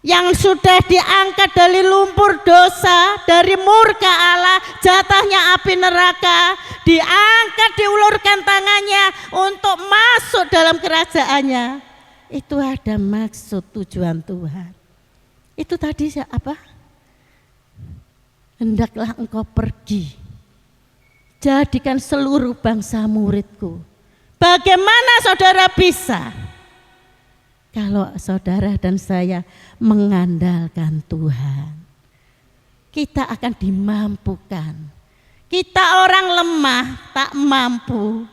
yang sudah diangkat dari lumpur dosa, dari murka Allah, jatahnya api neraka, diangkat, diulurkan tangannya untuk masuk dalam kerajaannya. Itu ada maksud tujuan Tuhan. Itu tadi apa? Hendaklah engkau pergi, jadikan seluruh bangsa muridku. Bagaimana saudara bisa? Kalau saudara dan saya mengandalkan Tuhan, kita akan dimampukan. Kita orang lemah, tak mampu,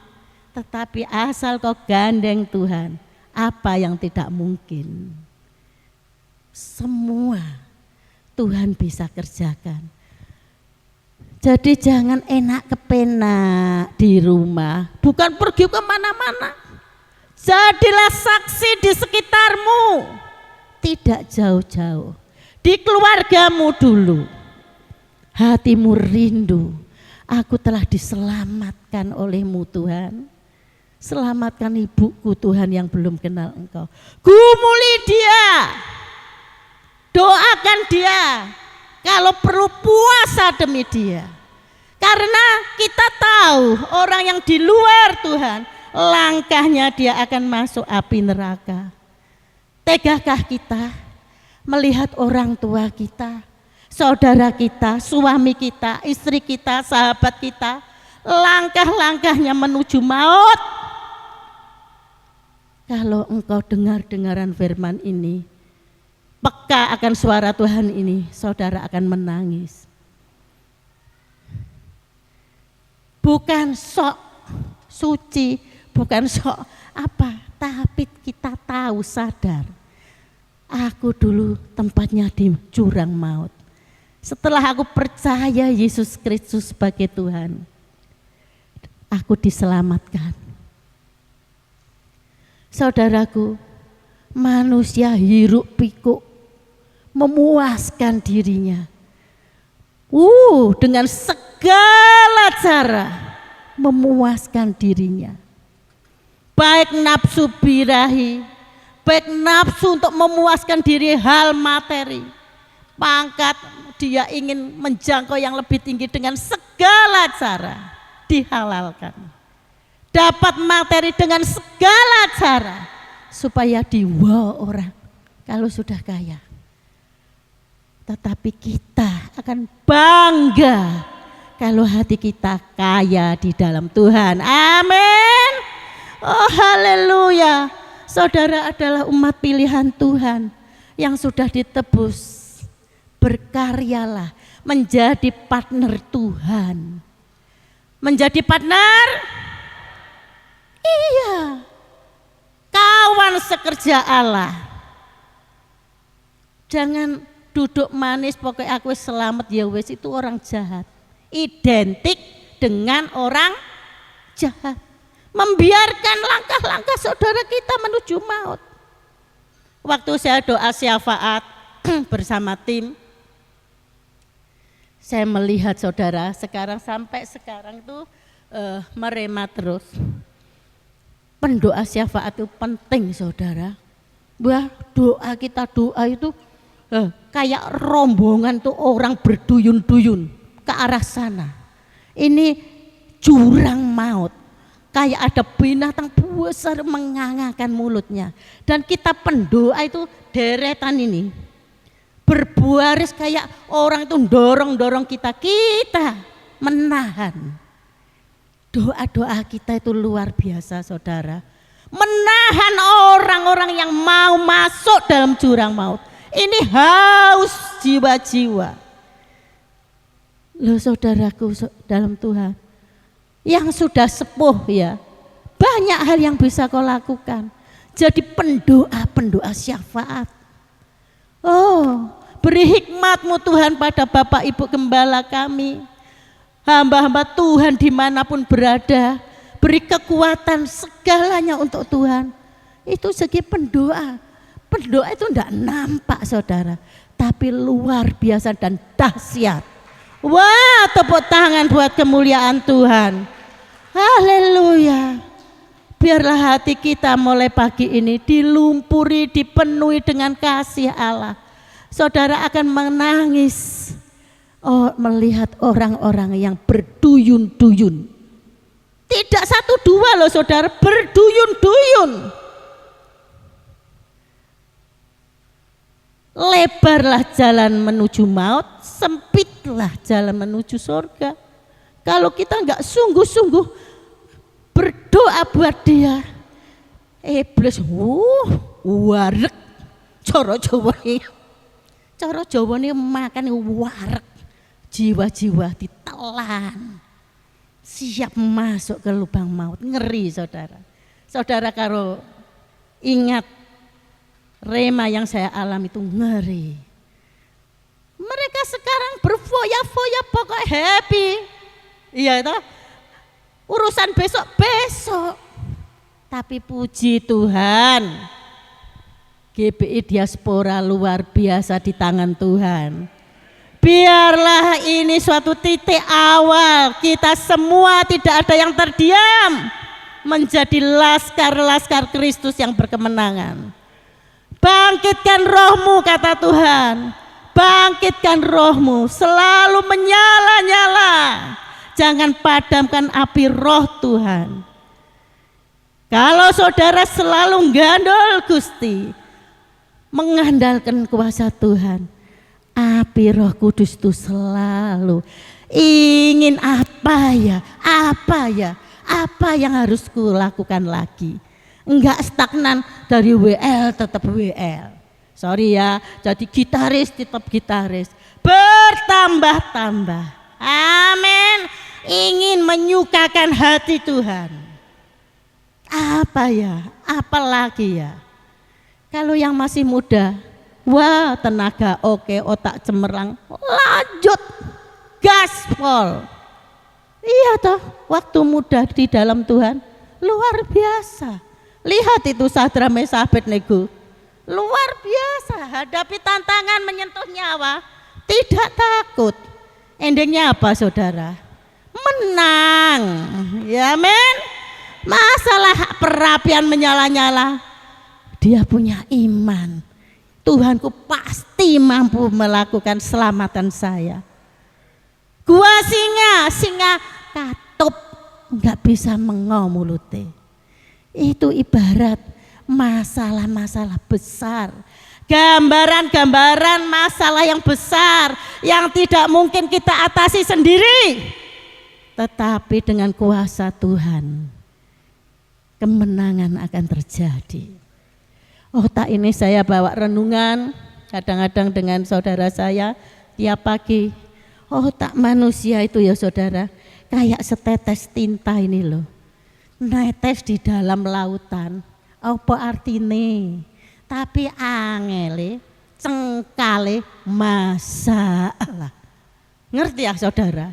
tetapi asal kau gandeng Tuhan, apa yang tidak mungkin? Semua Tuhan bisa kerjakan. Jadi jangan enak kepenak di rumah, bukan pergi kemana-mana. Jadilah saksi di sekitarmu, tidak jauh-jauh. Di keluargamu dulu, hatimu rindu, aku telah diselamatkan olehmu Tuhan. Selamatkan ibuku Tuhan yang belum kenal engkau. Gumuli dia, doakan dia, kalau perlu puasa demi dia. Karena kita tahu orang yang di luar Tuhan, langkahnya dia akan masuk api neraka. Tegakah kita melihat orang tua kita, saudara kita, suami kita, istri kita, sahabat kita, langkah-langkahnya menuju maut? Kalau engkau dengar-dengaran firman ini, peka akan suara Tuhan ini, saudara akan menangis. Bukan sok suci, bukan sok apa, tapi kita tahu, sadar. Aku dulu tempatnya di jurang maut. Setelah aku percaya Yesus Kristus sebagai Tuhan, aku diselamatkan. Saudaraku, manusia hiruk pikuk memuaskan dirinya. Dengan segala cara memuaskan dirinya. Baik nafsu birahi, baik nafsu untuk memuaskan diri hal materi. Pangkat, dia ingin menjangkau yang lebih tinggi dengan segala cara dihalalkan. Dapat materi dengan segala cara supaya di-wow orang kalau sudah kaya. Tetapi kita akan bangga kalau hati kita kaya di dalam Tuhan. Amin. Oh haleluya. Saudara adalah umat pilihan Tuhan yang sudah ditebus. Berkaryalah menjadi partner Tuhan. Menjadi partner? Iya. Kawan sekerja Allah. Jangan duduk manis pokoknya aku selamat ya wes, itu orang jahat. Identik dengan orang jahat. Membiarkan langkah-langkah saudara kita menuju maut. Waktu saya doa syafaat bersama tim, saya melihat saudara sampai sekarang tuh merema terus. Pendoa syafaat itu penting saudara. Wah, kita doa itu kayak rombongan tuh orang berduyun-duyun ke arah sana. Ini jurang maut. Kayak ada binatang besar mengangakan mulutnya. Dan kita pendoa itu deretan ini. Berbaris kayak orang itu dorong-dorong kita menahan. Doa-doa kita itu luar biasa saudara. Menahan orang-orang yang mau masuk dalam jurang maut. Ini haus jiwa-jiwa. Loh saudaraku dalam Tuhan, yang sudah sepuh ya, banyak hal yang bisa kau lakukan. Jadi pendoa syafaat. Oh, beri hikmat-Mu Tuhan pada Bapak Ibu Gembala kami. Hamba-hamba Tuhan dimanapun berada, beri kekuatan segalanya untuk Tuhan. Itu segi pendoa. Pendoa itu tidak nampak saudara, tapi luar biasa dan dahsyat. Wah, tepuk tangan buat kemuliaan Tuhan. Haleluya. Biarlah hati kita mulai pagi ini dilumpuri, dipenuhi dengan kasih Allah. Saudara akan menangis melihat orang-orang yang berduyun-duyun. Tidak satu dua loh saudara, berduyun-duyun. Lebarlah jalan menuju maut, sempitlah jalan menuju surga. Kalau kita enggak sungguh-sungguh berdoa buat dia, iblis warek. Cara Jawa ini makan warek. Jiwa-jiwa ditelan, siap masuk ke lubang maut. Ngeri saudara. Saudara karo ingat rema yang saya alami itu ngeri. Mereka sekarang berfoya-foya pokok happy. Iya itu. Urusan besok-besok. Tapi puji Tuhan, GBI Diaspora luar biasa di tangan Tuhan. Biarlah ini suatu titik awal, kita semua tidak ada yang terdiam, menjadi laskar-laskar Kristus yang berkemenangan. Bangkitkan rohmu kata Tuhan, bangkitkan rohmu, selalu menyala-nyala. Jangan padamkan api roh Tuhan. Kalau saudara selalu gandol Gusti, mengandalkan kuasa Tuhan, api Roh Kudus itu selalu ingin apa yang harus kulakukan lagi. Enggak stagnan dari WL tetap WL. Sorry ya, jadi gitaris tetap gitaris. Bertambah-tambah. Amin. Ingin menyukakan hati Tuhan. Apa lagi ya? Kalau yang masih muda, wah tenaga oke, otak cemerlang, lanjut, gaspol. Iya toh, waktu muda di dalam Tuhan, luar biasa. Lihat itu Sadra Mesah Abednego, luar biasa, hadapi tantangan menyentuh nyawa, tidak takut. Endingnya apa saudara? Menang, ya men. Masalah perapian menyala-nyala, dia punya iman. Tuhanku pasti mampu melakukan selamatan saya. Gua singa katup nggak bisa mengau mulute. Itu ibarat masalah-masalah besar, gambaran-gambaran masalah yang besar yang tidak mungkin kita atasi sendiri. Tetapi dengan kuasa Tuhan, kemenangan akan terjadi. Otak ini saya bawa renungan kadang-kadang dengan saudara saya tiap pagi. Otak manusia itu ya saudara, kayak setetes tinta ini loh, netes di dalam lautan. Apa artine? Tapi angele, cengkale masalah. Ngerti ya saudara?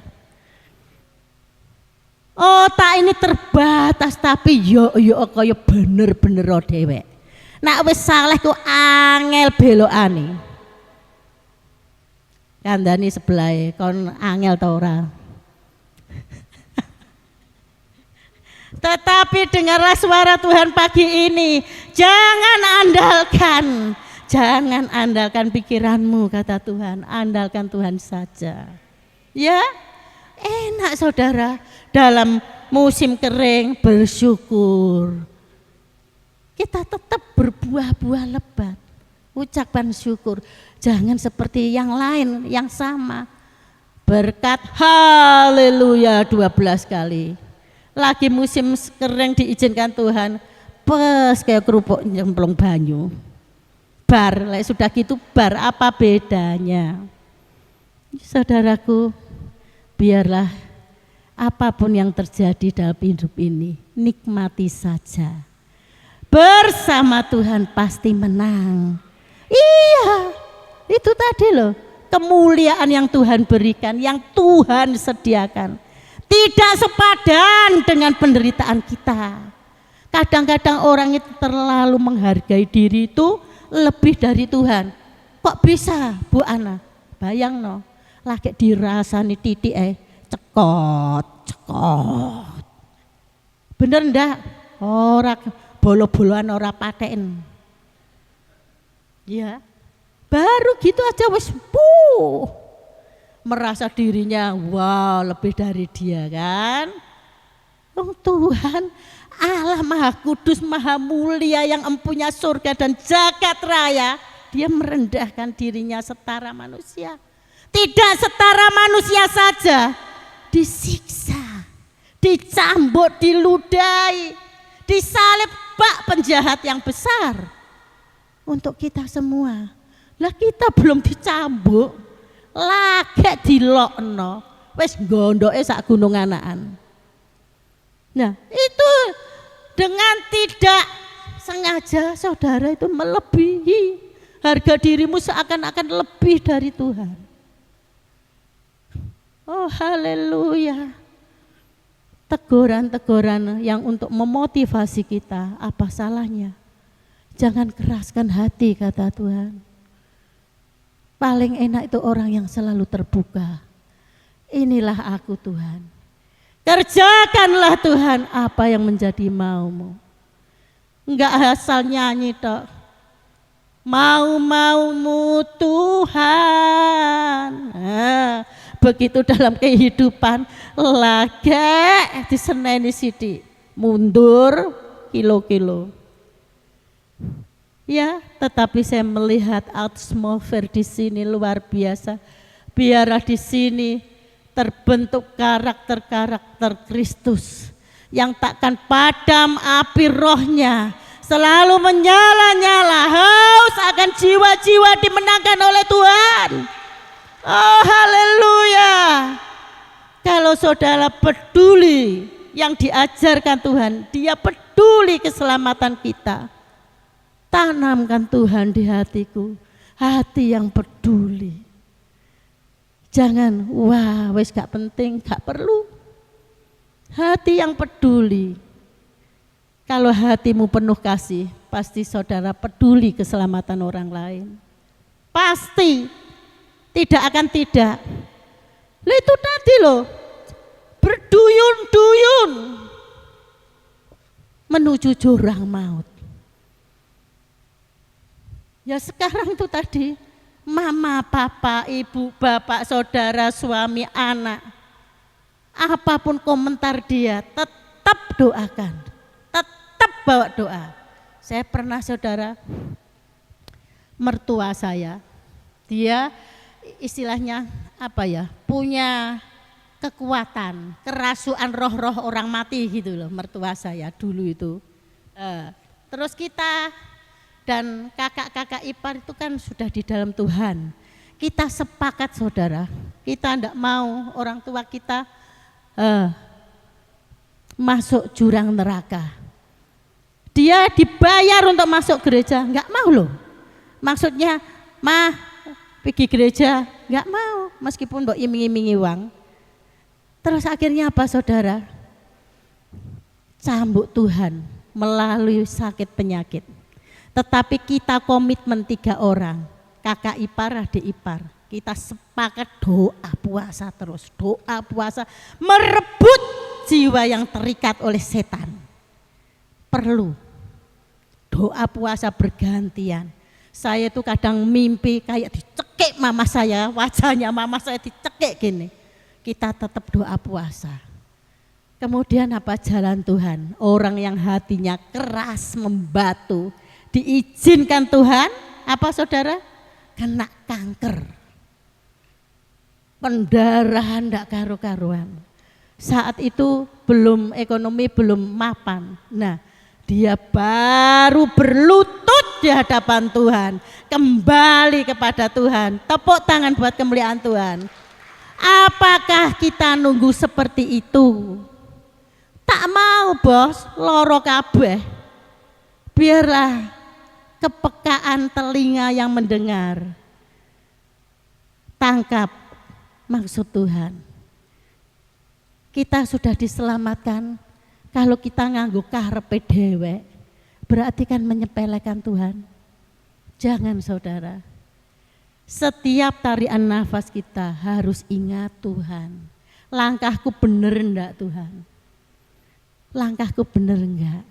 Otak ini terbatas tapi yo kaya bener-bener dewek. Nak wis saleh ku angel belokane. Kandhani sebelah kon angel ta ora? Tetapi dengarlah suara Tuhan pagi ini. Jangan andalkan pikiranmu kata Tuhan. Andalkan Tuhan saja. Ya, enak saudara. Dalam musim kering bersyukur. Kita tetap berbuah-buah lebat. Ucapan syukur. Jangan seperti yang lain, yang sama. Berkat haleluya 12 kali. Lagi musim kering diizinkan Tuhan, pes kayak kerupuk nyemplung banyu. Bar, sudah gitu bar, apa bedanya? Saudaraku, biarlah apapun yang terjadi dalam hidup ini, nikmati saja. Bersama Tuhan pasti menang. Iya, itu tadi loh, kemuliaan yang Tuhan berikan, yang Tuhan sediakan, tidak sepadan dengan penderitaan kita. Kadang-kadang orang itu terlalu menghargai diri itu lebih dari Tuhan. Kok bisa, Bu Ana? Bayang no, lagi dirasani titik cekot. Bener ndak? Ora bolo-boloan ora paten. Ya, baru gitu aja wis merasa dirinya wow lebih dari dia kan. Oh Tuhan Allah Maha Kudus Maha Mulia yang empunya surga dan jagat raya, dia merendahkan dirinya setara manusia. Tidak setara manusia saja, disiksa, dicambuk, diludahi, disalib bak penjahat yang besar untuk kita semua. Lah kita belum dicambuk, lagi dilokno, wis gondoke sak gunung anaan. Nah itu dengan tidak sengaja saudara itu melebihi harga dirimu, seakan-akan lebih dari Tuhan. Oh haleluya. Teguran-teguran yang untuk memotivasi kita, apa salahnya? Jangan keraskan hati kata Tuhan. Paling enak itu orang yang selalu terbuka. Inilah aku Tuhan. Kerjakanlah Tuhan apa yang menjadi maumu. Enggak asal nyanyi tok. Mau-maumu Tuhan. Nah, begitu dalam kehidupan lagi diseneni sidik, mundur kilo-kilo. Ya, tetapi saya melihat atmosfer di sini luar biasa. Biarlah di sini terbentuk karakter-karakter Kristus yang takkan padam api rohnya, selalu menyala-nyala, haus akan jiwa-jiwa dimenangkan oleh Tuhan. Oh haleluya. Kalau saudara peduli yang diajarkan Tuhan, dia peduli keselamatan kita. Tanamkan Tuhan di hatiku, hati yang peduli. Jangan wah wis gak penting, gak perlu. Hati yang peduli. Kalau hatimu penuh kasih, pasti saudara peduli keselamatan orang lain. Pasti, tidak akan tidak. Itu tadi loh, berduyun-duyun menuju jurang maut. Ya sekarang itu tadi, mama, papa, ibu, bapak, saudara, suami, anak, apapun komentar dia, tetap doakan, tetap bawa doa. Saya pernah saudara, mertua saya, dia istilahnya apa ya, punya kekuatan, kerasukan roh-roh orang mati gitu loh, mertua saya dulu itu. Terus kita dan kakak-kakak ipar itu kan sudah di dalam Tuhan. Kita sepakat saudara, kita tidak mau orang tua kita masuk jurang neraka. Dia dibayar untuk masuk gereja, enggak mau loh. Maksudnya, mah pergi gereja, enggak mau meskipun mbok iming-imingi uang. Terus akhirnya apa saudara? Cambuk Tuhan melalui sakit penyakit. Tetapi kita komitmen 3 orang, kakak ipar, adik ipar. Kita sepakat doa puasa terus, doa puasa merebut jiwa yang terikat oleh setan. Perlu doa puasa bergantian. Saya itu kadang mimpi kayak dicekik mama saya, wajahnya mama saya dicekik gini. Kita tetap doa puasa. Kemudian apa jalan Tuhan? Orang yang hatinya keras membatu, diizinkan Tuhan, apa saudara? Kena kanker. Pendarahan ndak karu-karuan. Saat itu belum ekonomi belum mapan. Nah, dia baru berlutut di hadapan Tuhan, kembali kepada Tuhan. Tepuk tangan buat kemuliaan Tuhan. Apakah kita nunggu seperti itu? Tak mau bos, loro kabeh. Biarlah kepekaan telinga yang mendengar. tangkap maksud Tuhan. Kita sudah diselamatkan, kalau kita nganggo karepe dewek, berarti kan menyepelekan Tuhan. Jangan saudara. Setiap tarian nafas kita harus ingat Tuhan. Langkahku bener enggak Tuhan? Langkahku bener enggak?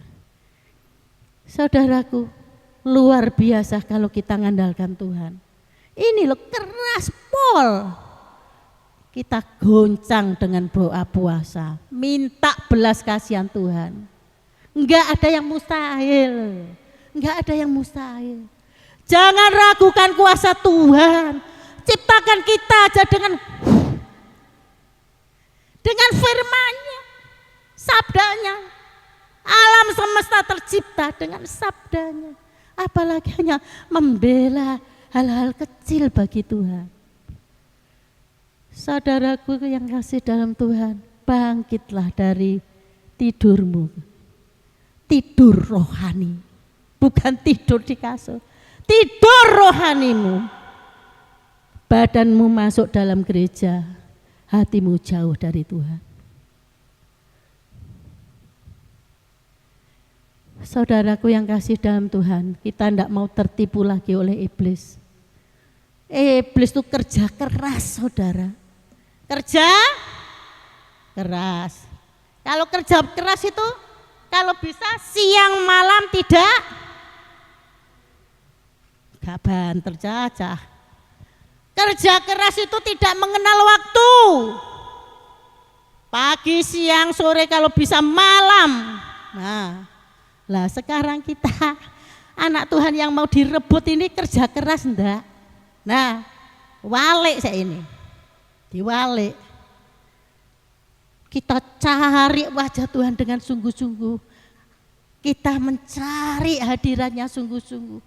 Saudaraku, luar biasa kalau kita ngandalkan Tuhan. Ini loh keras pol. Kita goncang dengan doa puasa, minta belas kasihan Tuhan. Enggak ada yang mustahil. Enggak ada yang mustahil. Jangan ragukan kuasa Tuhan. Ciptakan kita aja dengan firman-Nya, sabdanya. Alam semesta tercipta dengan sabdanya. Apalagi hanya membela hal-hal kecil bagi Tuhan. Saudaraku yang kasih dalam Tuhan, bangkitlah dari tidurmu. Tidur rohani, bukan tidur di kasur. Tidur rohanimu. Badanmu masuk dalam gereja, hatimu jauh dari Tuhan. Saudaraku yang kasih dalam Tuhan, kita tidak mau tertipu lagi oleh iblis. Iblis itu kerja keras saudara. Kerja keras. Kalau kerja keras itu, kalau bisa siang malam tidak gak banter cacah. Kerja keras itu tidak mengenal waktu. Pagi, siang, sore, kalau bisa malam. Nah, lah sekarang kita anak Tuhan yang mau direbut ini kerja keras enggak? Nah, walik saya ini. Diwalik. Kita cari wajah Tuhan dengan sungguh-sungguh. Kita mencari hadiratnya sungguh-sungguh.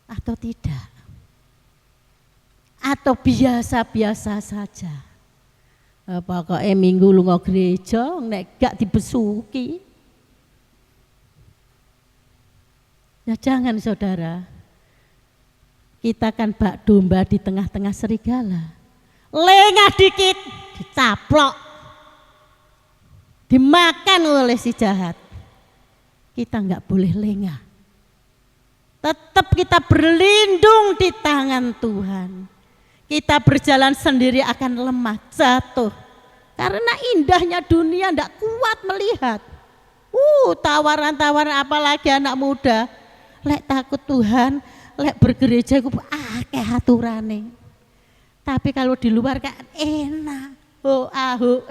Atau tidak? Atau biasa-biasa saja? Pokoknya minggu lunga gereja, nek gak dibesuki. Ya jangan saudara. Kita kan bak domba di tengah-tengah serigala. Lengah dikit, dicaplok. Dimakan oleh si jahat. Kita enggak boleh lengah. Tetap kita berlindung di tangan Tuhan. Kita berjalan sendiri akan lemah, jatuh. Karena indahnya dunia enggak kuat melihat. Tawaran-tawaran apalagi anak muda. Lek takut Tuhan, lek bergereja iku akeh aturane. Tapi kalau di luar kan enak.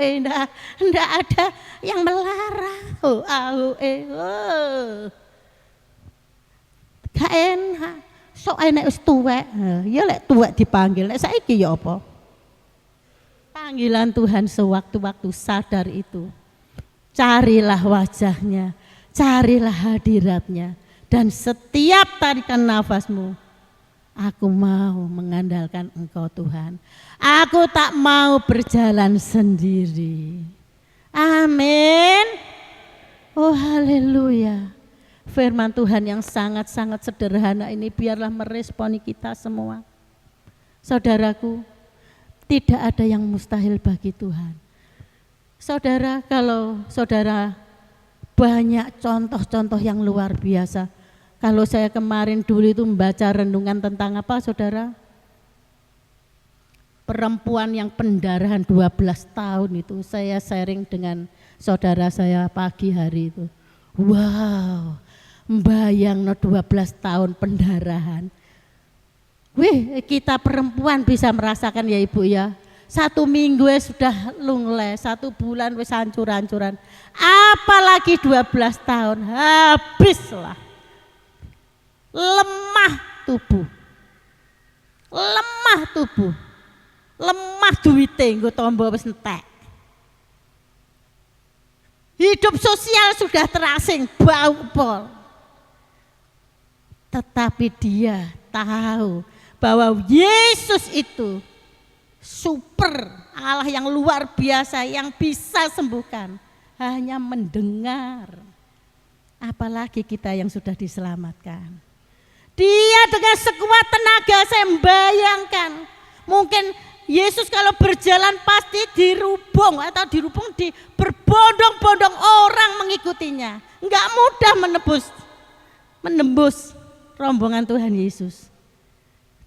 Enak. Enggak ada yang melarang. Gak enak. Sok enak wis tuwek. Ya lek tuwek dipanggil, lek saiki ya apa? Panggilan Tuhan sewaktu-waktu, sadar itu. Carilah wajahnya, carilah hadiratnya. Dan setiap tarikan nafasmu, aku mau mengandalkan Engkau Tuhan. Aku tak mau berjalan sendiri. Amin. Oh haleluya. Firman Tuhan yang sangat-sangat sederhana ini biarlah meresponi kita semua. Saudaraku, tidak ada yang mustahil bagi Tuhan. Saudara, kalau saudara banyak contoh-contoh yang luar biasa. Kalau saya kemarin dulu itu membaca renungan tentang apa saudara? Perempuan yang pendarahan 12 tahun itu saya sharing dengan saudara saya pagi hari itu. Wow, bayang 12 tahun pendarahan. Wih, kita perempuan bisa merasakan ya ibu ya. 1 minggu sudah lungle, 1 bulan wis hancur-hancuran. Apalagi 12 tahun, habislah. Lemah tubuh. Lemah tubuh. Lemah duwite nggo tombo wis entek. Hidup sosial sudah terasing, bau pol. Tetapi dia tahu bahwa Yesus itu super, Allah yang luar biasa yang bisa sembuhkan. Hanya mendengar. Apalagi kita yang sudah diselamatkan. Dia dengan sekuat tenaga, saya membayangkan Mungkin Yesus kalau berjalan pasti dirubung berbondong-bondong orang mengikutinya. Enggak mudah menembus rombongan Tuhan Yesus.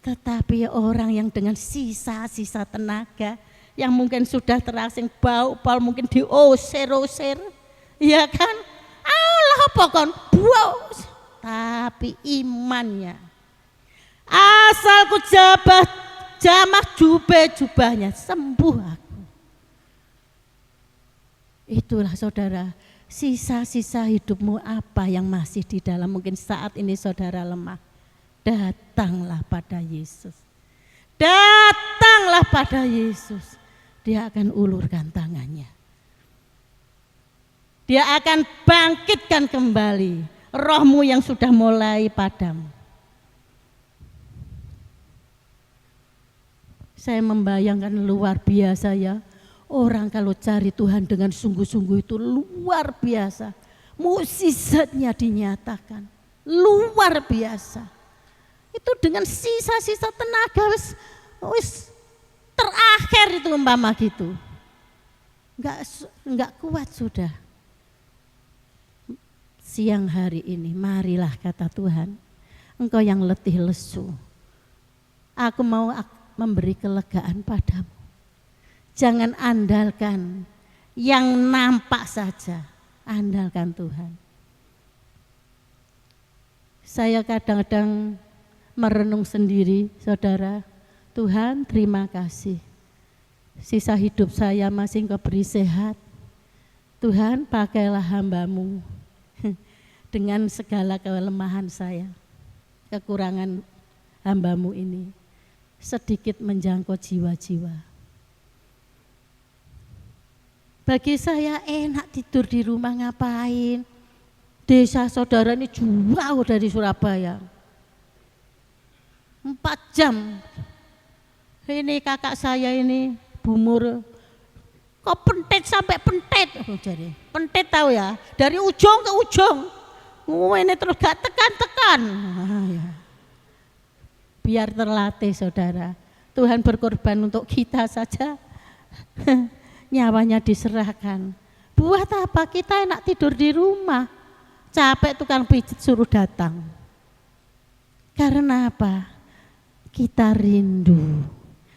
Tetapi orang yang dengan sisa-sisa tenaga, yang mungkin sudah terasing bau, mungkin diusir-usir, ya kan? Allah pokon bau, tapi imannya. Asalku jamah jubahnya, sembuh aku. Itulah saudara, sisa-sisa hidupmu apa yang masih di dalam. Mungkin saat ini saudara lemah, datanglah pada Yesus. Datanglah pada Yesus. Dia akan ulurkan tangannya. Dia akan bangkitkan kembali rohmu yang sudah mulai padam. Saya membayangkan luar biasa ya. Orang kalau cari Tuhan dengan sungguh-sungguh itu luar biasa. Mukjizatnya dinyatakan. Luar biasa. Itu dengan sisa-sisa tenaga wis terakhir itu umpama gitu. Enggak kuat sudah. Siang hari ini marilah kata Tuhan, engkau yang letih lesu, aku mau memberi kelegaan padamu. Jangan andalkan yang nampak saja, andalkan Tuhan. Saya kadang-kadang merenung sendiri, saudara. Tuhan, terima kasih. Sisa hidup saya masih engkau beri sehat. Tuhan, pakailah hamba-Mu dengan segala kelemahan saya, kekurangan hamba-Mu ini sedikit menjangkau jiwa-jiwa. Bagi saya enak tidur di rumah, ngapain? Desa saudara ini jauh dari Surabaya. 4 jam. Ini kakak saya ini Bumur, kok pentet sampai pentet. Jadi pentet tahu ya, dari ujung ke ujung. Ini terus gak tekan-tekan. Ya. Biar terlatih saudara. Tuhan berkorban untuk kita saja. Nyawanya diserahkan. Buat apa kita enak tidur di rumah? Capek tukang pijit suruh datang. Karena apa? Kita rindu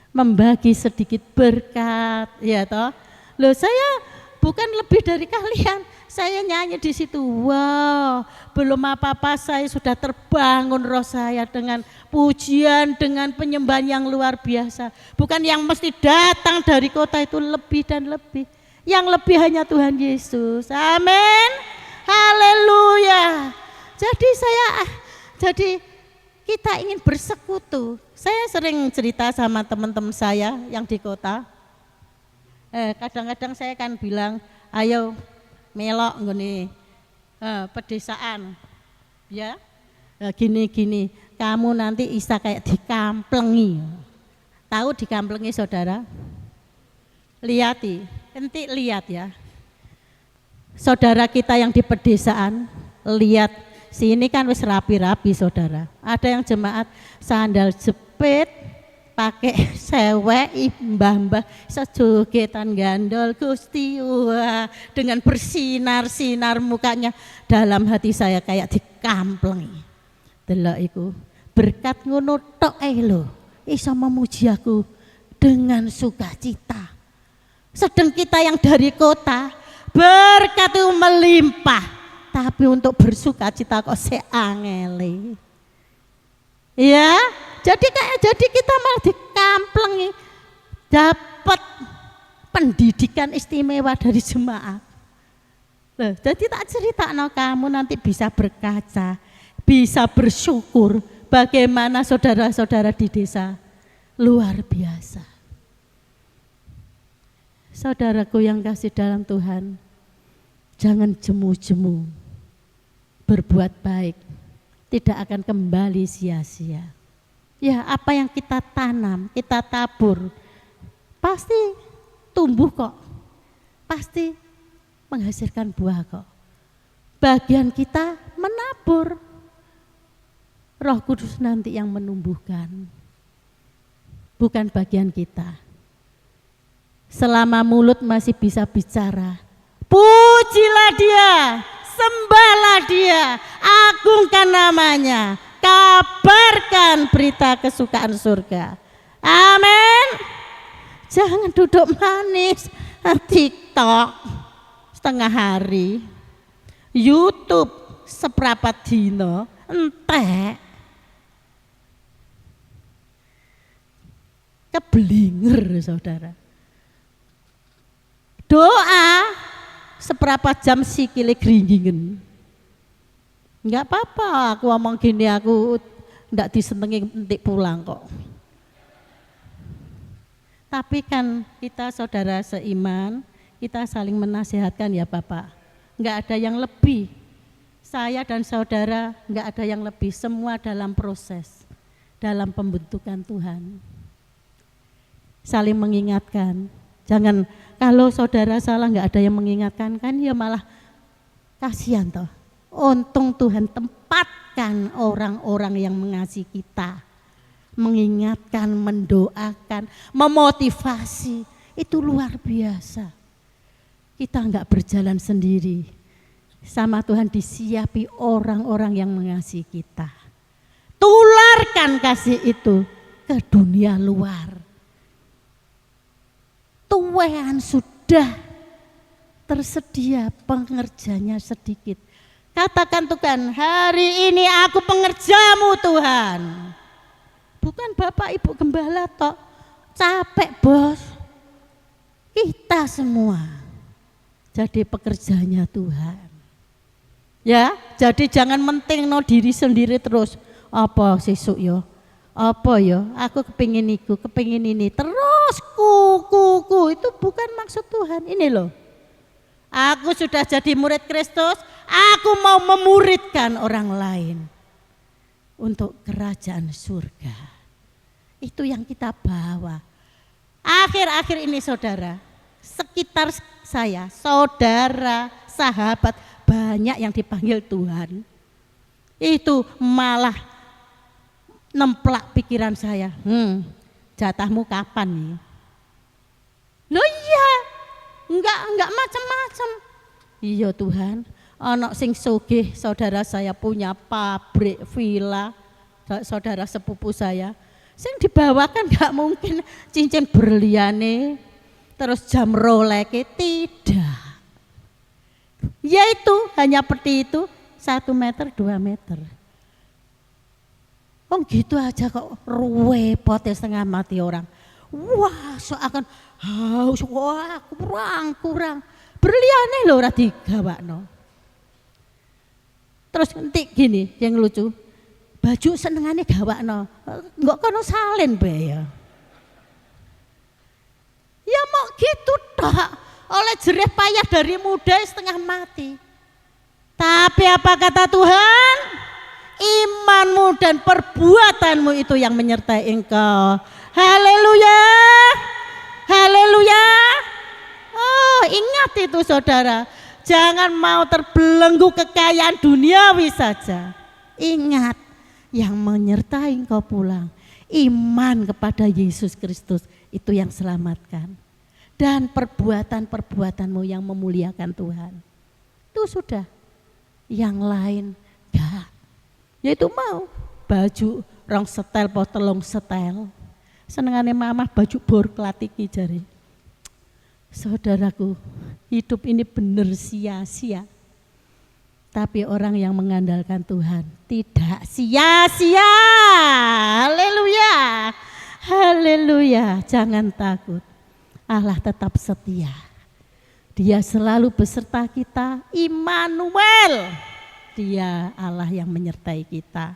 membagi sedikit berkat, ya toh. Loh, saya bukan lebih dari kalian. Saya nyanyi di situ. Wow, belum apa-apa saya sudah terbangun roh saya dengan pujian, dengan penyembahan yang luar biasa. Bukan yang mesti datang dari kota itu lebih dan lebih. Yang lebih hanya Tuhan Yesus. Amin. Haleluya. Jadi kita ingin bersekutu. Saya sering cerita sama teman-teman saya yang di kota. Kadang-kadang saya kan bilang, ayo melok nggone pedesaan. Ya. Gini-gini, kamu nanti bisa kayak dikamplengi. Tahu dikamplengi saudara? Enti lihat ya. Saudara kita yang di pedesaan, lihat sini kan wis rapi-rapi saudara. Ada yang jemaat sandal jepit, pakai sewek, mbah-mbah sejogetan gandol Gusti. Wah, dengan bersinar-sinar mukanya. Dalam hati saya kayak dikamplengi. Delok iku, berkat ngono tok lho, iso memuji aku dengan sukacita. Sedang kita yang dari kota, berkat itu melimpah. Tapi untuk bersukacita kok seangele. Ya, jadi kita malah dikamplengi. Dapat pendidikan istimewa dari jemaat. Loh, jadi tak cerita kamu nanti bisa berkaca, bisa bersyukur bagaimana saudara-saudara di desa luar biasa. Saudaraku yang kasih dalam Tuhan, jangan jemu-jemu berbuat baik, tidak akan kembali sia-sia. Ya, apa yang kita tanam, kita tabur, pasti tumbuh kok, pasti menghasilkan buah kok. Bagian kita menabur, Roh Kudus nanti yang menumbuhkan. bukan bagian kita. Selama mulut masih bisa bicara, pujilah Dia, sembahlah Dia, agungkan namanya, kabarkan berita kesukaan surga. Amin. Jangan duduk manis, TikTok setengah hari, YouTube seprapat dino, entek. Keblinger saudara. Doa seprapat jam sikile gringgingen. Enggak apa-apa aku ngomong gini, aku enggak disenengi entik pulang kok. Tapi kan kita saudara seiman, kita saling menasihatkan ya Bapak. Enggak ada yang lebih. Saya dan saudara enggak ada yang lebih, semua dalam proses, dalam pembentukan Tuhan. Saling mengingatkan. Jangan kalau saudara salah enggak ada yang mengingatkan, kan ya malah kasihan toh. Untung Tuhan tempatkan orang-orang yang mengasihi kita, mengingatkan, mendoakan, memotivasi. Itu luar biasa. Kita enggak berjalan sendiri. Sama Tuhan disiapi orang-orang yang mengasihi kita. Tularkan kasih itu ke dunia luar. Tuhan sudah tersedia, pengerjanya sedikit. Katakan Tuhan, hari ini aku pengerjamu Tuhan. Bukan Bapak Ibu Gembala toh, capek bos. Kita semua jadi pekerjanya Tuhan. Ya, jadi jangan menting no diri sendiri terus. Apa sesuk yo? Apa yo? Aku kepingin iku, kepingin ini. Terus ku itu bukan maksud Tuhan. Ini loh. Aku sudah jadi murid Kristus, aku mau memuridkan orang lain untuk kerajaan surga. Itu yang kita bawa. Akhir-akhir ini saudara, sekitar saya, saudara, sahabat, banyak yang dipanggil Tuhan. Itu malah nemplak pikiran saya, jatahmu kapan nih? Loh iya, enggak macam-macam. Iya Tuhan, anak sing sugih saudara saya punya pabrik, villa, saudara sepupu saya. Sing dibawakan enggak mungkin cincin berliane, terus jam Rolex, tidak. Yaitu hanya peti itu 1 meter 2 meter. Oh gitu aja kok repot ya, setengah mati orang. Wah seakan haus, wah kurang. Berliane lho ora digawakno. Terus entik gini yang lucu, baju senengane gawakno, enggak kono salin bae ya. Ya mau gitu tok, oleh jerih payah dari muda setengah mati. Tapi apa kata Tuhan? Imanmu dan perbuatanmu itu yang menyertai engkau. Haleluya, haleluya. Oh ingat itu saudara, jangan mau terbelenggu kekayaan duniawi saja. Ingat yang menyertai engkau pulang, iman kepada Yesus Kristus itu yang selamatkan. Dan perbuatan-perbuatanmu yang memuliakan Tuhan. Itu sudah, yang lain enggak. Yaitu mau baju rong setel po telung setel. Senengane mamah baju borklat iki jare. Saudaraku, hidup ini benar sia-sia. Tapi orang yang mengandalkan Tuhan tidak sia-sia. Haleluya. Haleluya, jangan takut. Allah tetap setia. Dia selalu beserta kita, Immanuel. Dia Allah yang menyertai kita.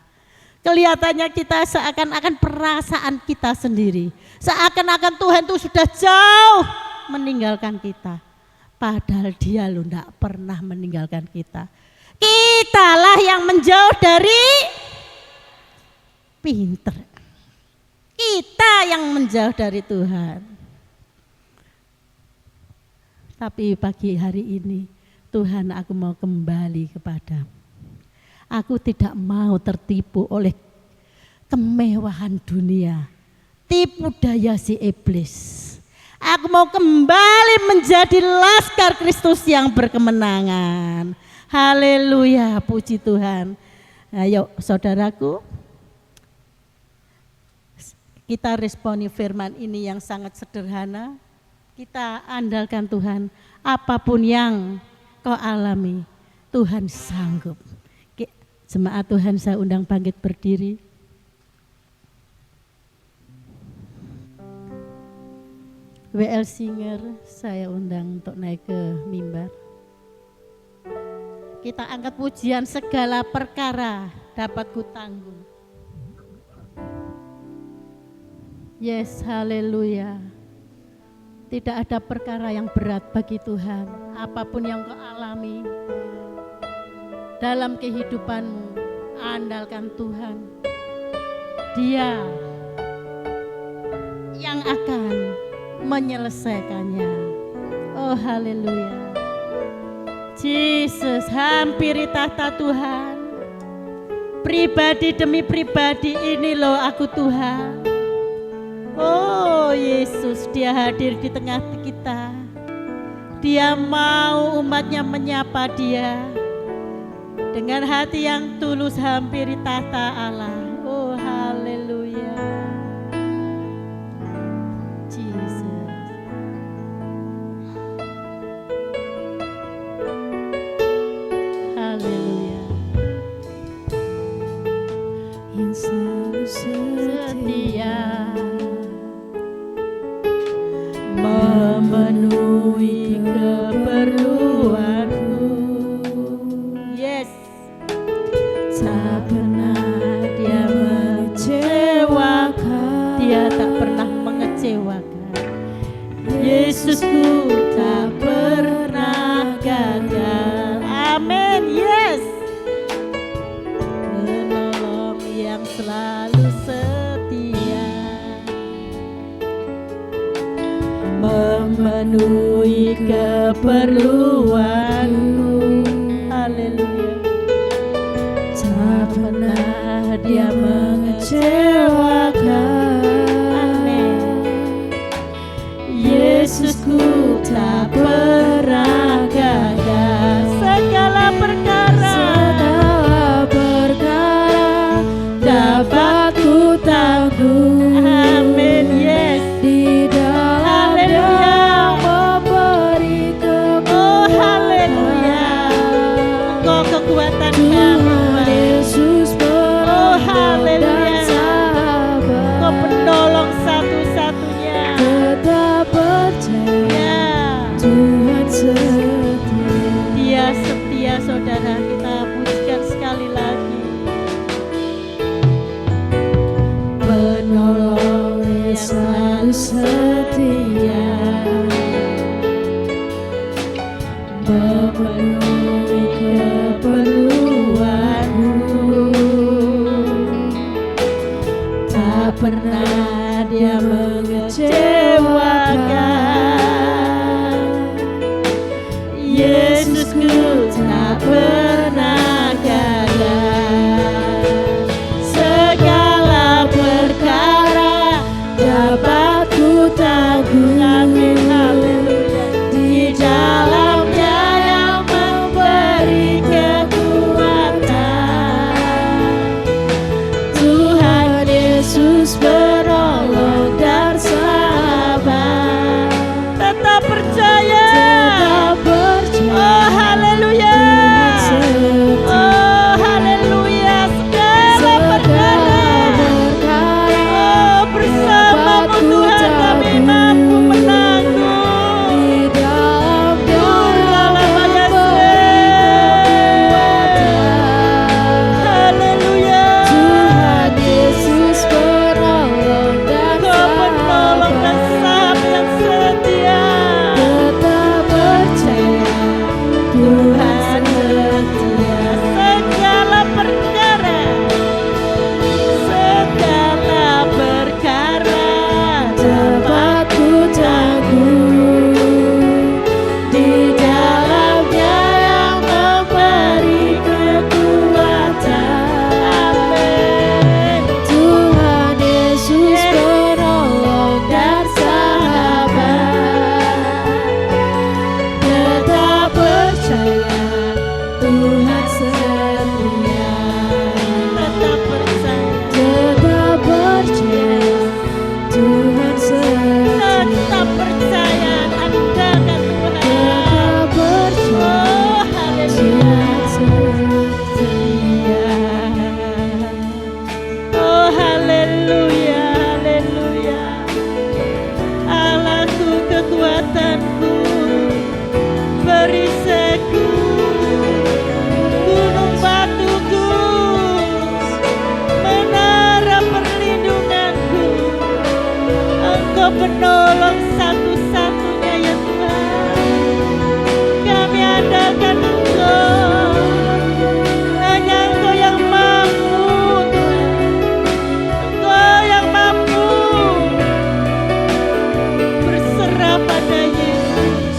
Kelihatannya kita seakan-akan perasaan kita sendiri. Seakan-akan Tuhan itu sudah jauh meninggalkan kita. Padahal dia loh tidak pernah meninggalkan kita. Kitalah yang menjauh dari pinter. Kita yang menjauh dari Tuhan. Tapi pagi hari ini Tuhan, aku mau kembali kepadamu. Aku tidak mau tertipu oleh kemewahan dunia. tipu daya si iblis. Aku mau kembali menjadi laskar Kristus yang berkemenangan. Haleluya, puji Tuhan. Ayo saudaraku, kita responi firman ini yang sangat sederhana. Kita andalkan Tuhan, apapun yang kau alami, Tuhan sanggup. Jemaat Tuhan, saya undang bangkit berdiri. WL Singer saya undang untuk naik ke mimbar. Kita angkat pujian, segala perkara dapat kutanggung. Yes, haleluya. Tidak ada perkara yang berat bagi Tuhan. Apapun yang kau alami dalam kehidupanmu, andalkan Tuhan. Dia yang akan menyelesaikannya. Oh haleluya. Yesus, hampiri tahta Tuhan. Pribadi demi pribadi, ini loh aku Tuhan. Oh Yesus, dia hadir di tengah kita. Dia mau umatnya menyapa dia dengan hati yang tulus, hampiri tahta Allah. Oh haleluya. Selalu setia memenuhi keperluanku. Yes, tak pernah dia mengecewakan. Dia tak pernah mengecewakan. Yesusku tak pernah gagal. Amin. Yes, selalu setia memenuhi keperluanku. Haleluya. Tak pernah dia mengecewakan. Amin. Yesusku tak pernah gagal. Segala perkara dapat ku tanggung. Amin. Yes, di dalam Dia memberi kekuatan. Oh haleluya. Engkau kekuatan kami, Yesus. Oh haleluya. Engkau penolong satu-satunya. tetap percaya Tuhan setia. Dia setia, saudara. Kita pujikan sekali lagi. Penolong yang selalu setia, memenuhi keperluanmu. Tak pernah dia mengecewakan. Yesusku tak pernah gagal. Segala perkara dapat ku tanggung. Amin, haleluya. Di dalamnya yang memberi kekuatan. Tuhan Yesus penolong dan sahabat. Tetap percaya. Oh haleluya. penolong satu-satunya ya Tuhan. Kami andalkan Engkau, hanya Engkau yang mampu Tuhan. Engkau yang mampu. Berserah pada Yesus,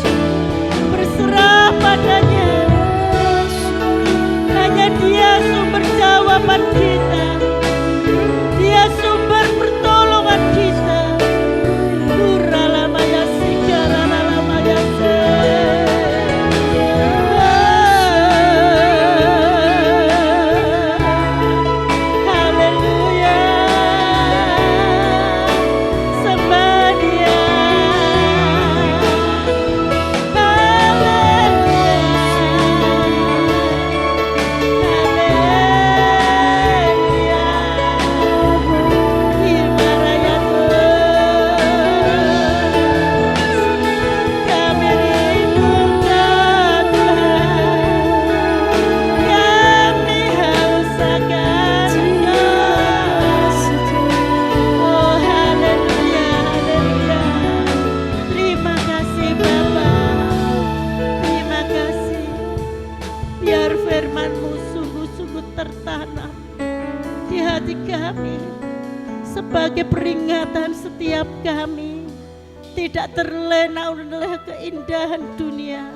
berserah padanya. Hanya Dia sumber jawaban kita, Dia sumber pertolongan kita. Uralamaya sigaralamaya se. Haleluya, sembah Dia. Biar firman-Mu sungguh-sungguh tertanam di hati kami sebagai peringatan setiap kami tidak terlena oleh keindahan dunia,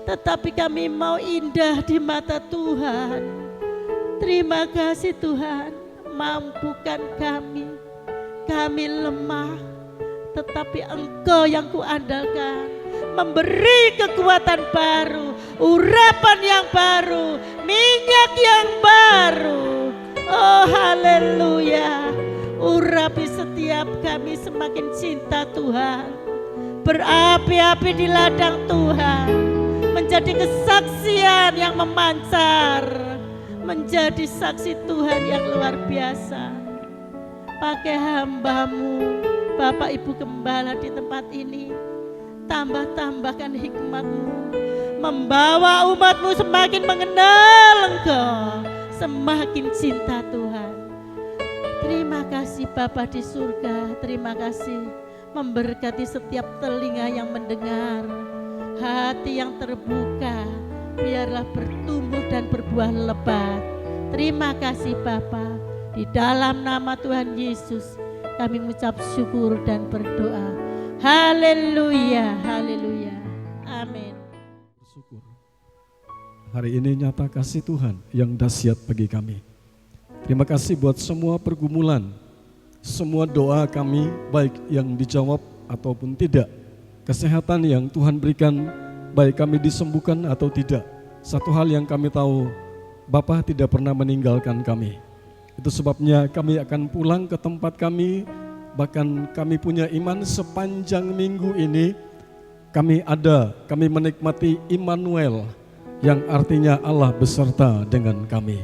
tetapi kami mau indah di mata Tuhan. Terima kasih Tuhan, mampukan kami. Kami lemah, tetapi Engkau yang kuandalkan, memberi kekuatan baru, urapan yang baru, minyak yang baru. Oh haleluya, urapi setiap kami semakin cinta Tuhan, berapi-api di ladang Tuhan, menjadi kesaksian yang memancar, menjadi saksi Tuhan yang luar biasa. Pakai hamba-Mu, Bapak Ibu Gembala di tempat ini, tambah-tambahkan hikmat-Mu, membawa umat-Mu semakin mengenal Engkau, semakin cinta Tuhan. Terima kasih Bapa di surga, terima kasih memberkati setiap telinga yang mendengar, hati yang terbuka, biarlah bertumbuh dan berbuah lebat. Terima kasih Bapa, di dalam nama Tuhan Yesus kami mengucap syukur dan berdoa. Haleluya, haleluya, amin. Bersyukur. Hari ini nyata kasih Tuhan yang dahsyat bagi kami. Terima kasih buat semua pergumulan, semua doa kami baik yang dijawab ataupun tidak. Kesehatan yang Tuhan berikan baik kami disembuhkan atau tidak. Satu hal yang kami tahu, Bapa tidak pernah meninggalkan kami. Itu sebabnya kami akan pulang ke tempat kami. Bahkan kami punya iman sepanjang minggu ini. Kami menikmati Immanuel, yang artinya Allah beserta dengan kami.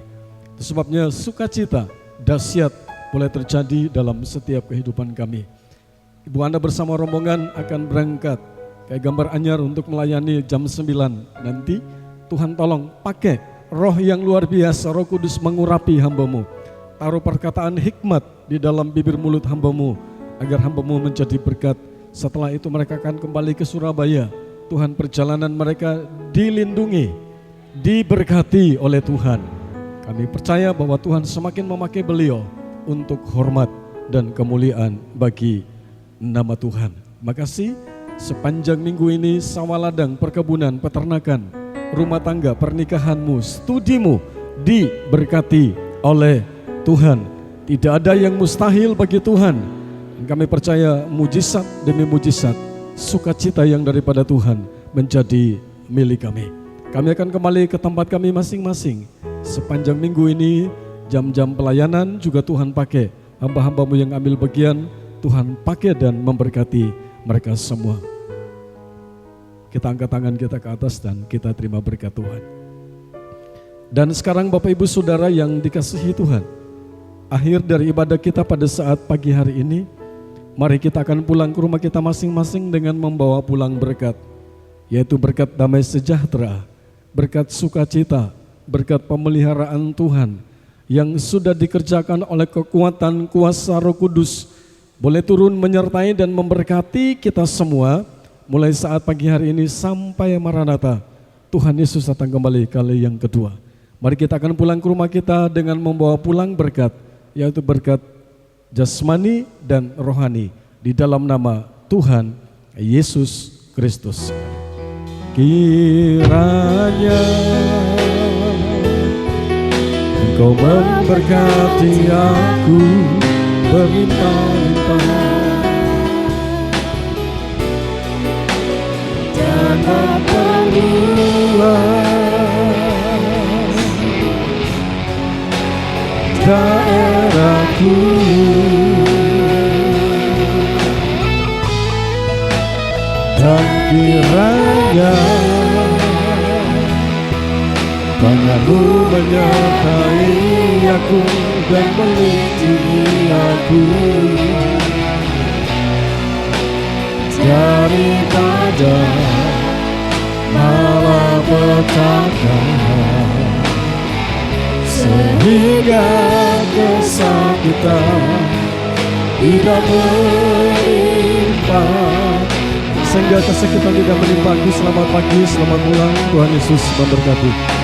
Itu sebabnya sukacita dahsyat boleh terjadi dalam setiap kehidupan kami. Ibu Anda bersama rombongan akan berangkat kayak gambar anyar untuk melayani jam 9 nanti. Tuhan tolong pakai roh yang luar biasa, Roh Kudus mengurapi hamba-Mu. Taruh perkataan hikmat di dalam bibir mulut hamba-Mu, agar hamba-Mu menjadi berkat. Setelah itu mereka akan kembali ke Surabaya. Tuhan, perjalanan mereka dilindungi, diberkati oleh Tuhan. Kami percaya bahwa Tuhan semakin memakai beliau untuk hormat dan kemuliaan bagi nama Tuhan. Makasih sepanjang minggu ini sawah ladang, perkebunan, peternakan, rumah tangga, pernikahanmu, studimu diberkati oleh Tuhan. Tidak ada yang mustahil bagi Tuhan. Dan kami percaya mujizat demi mujizat, sukacita yang daripada Tuhan menjadi milik kami. Kami akan kembali ke tempat kami masing-masing. Sepanjang minggu ini, jam-jam pelayanan juga Tuhan pakai. Hamba-hamba-Mu yang ambil bagian, Tuhan pakai dan memberkati mereka semua. Kita angkat tangan kita ke atas dan kita terima berkat Tuhan. Dan sekarang Bapak Ibu Saudara yang dikasihi Tuhan, akhir dari ibadah kita pada saat pagi hari ini, mari kita akan pulang ke rumah kita masing-masing dengan membawa pulang berkat, yaitu berkat damai sejahtera, berkat sukacita, berkat pemeliharaan Tuhan yang sudah dikerjakan oleh kekuatan kuasa Roh Kudus boleh turun menyertai dan memberkati kita semua mulai saat pagi hari ini sampai Maranatha. Tuhan Yesus datang kembali kali yang kedua. Mari kita akan pulang ke rumah kita dengan membawa pulang berkat, yaitu berkat jasmani dan rohani di dalam nama Tuhan Yesus Kristus. Kiranya Engkau memberkati aku berlimpah-limpah dan memperluas daerahku, dan kiranya tangan-Mu menyertai aku dan melindungi aku daripada malapetaka, sehingga kesakitan tidak menimpa, sehingga kesakitan tidak menimpa aku. Selamat pagi, selamat pulang, Tuhan Yesus memberkati.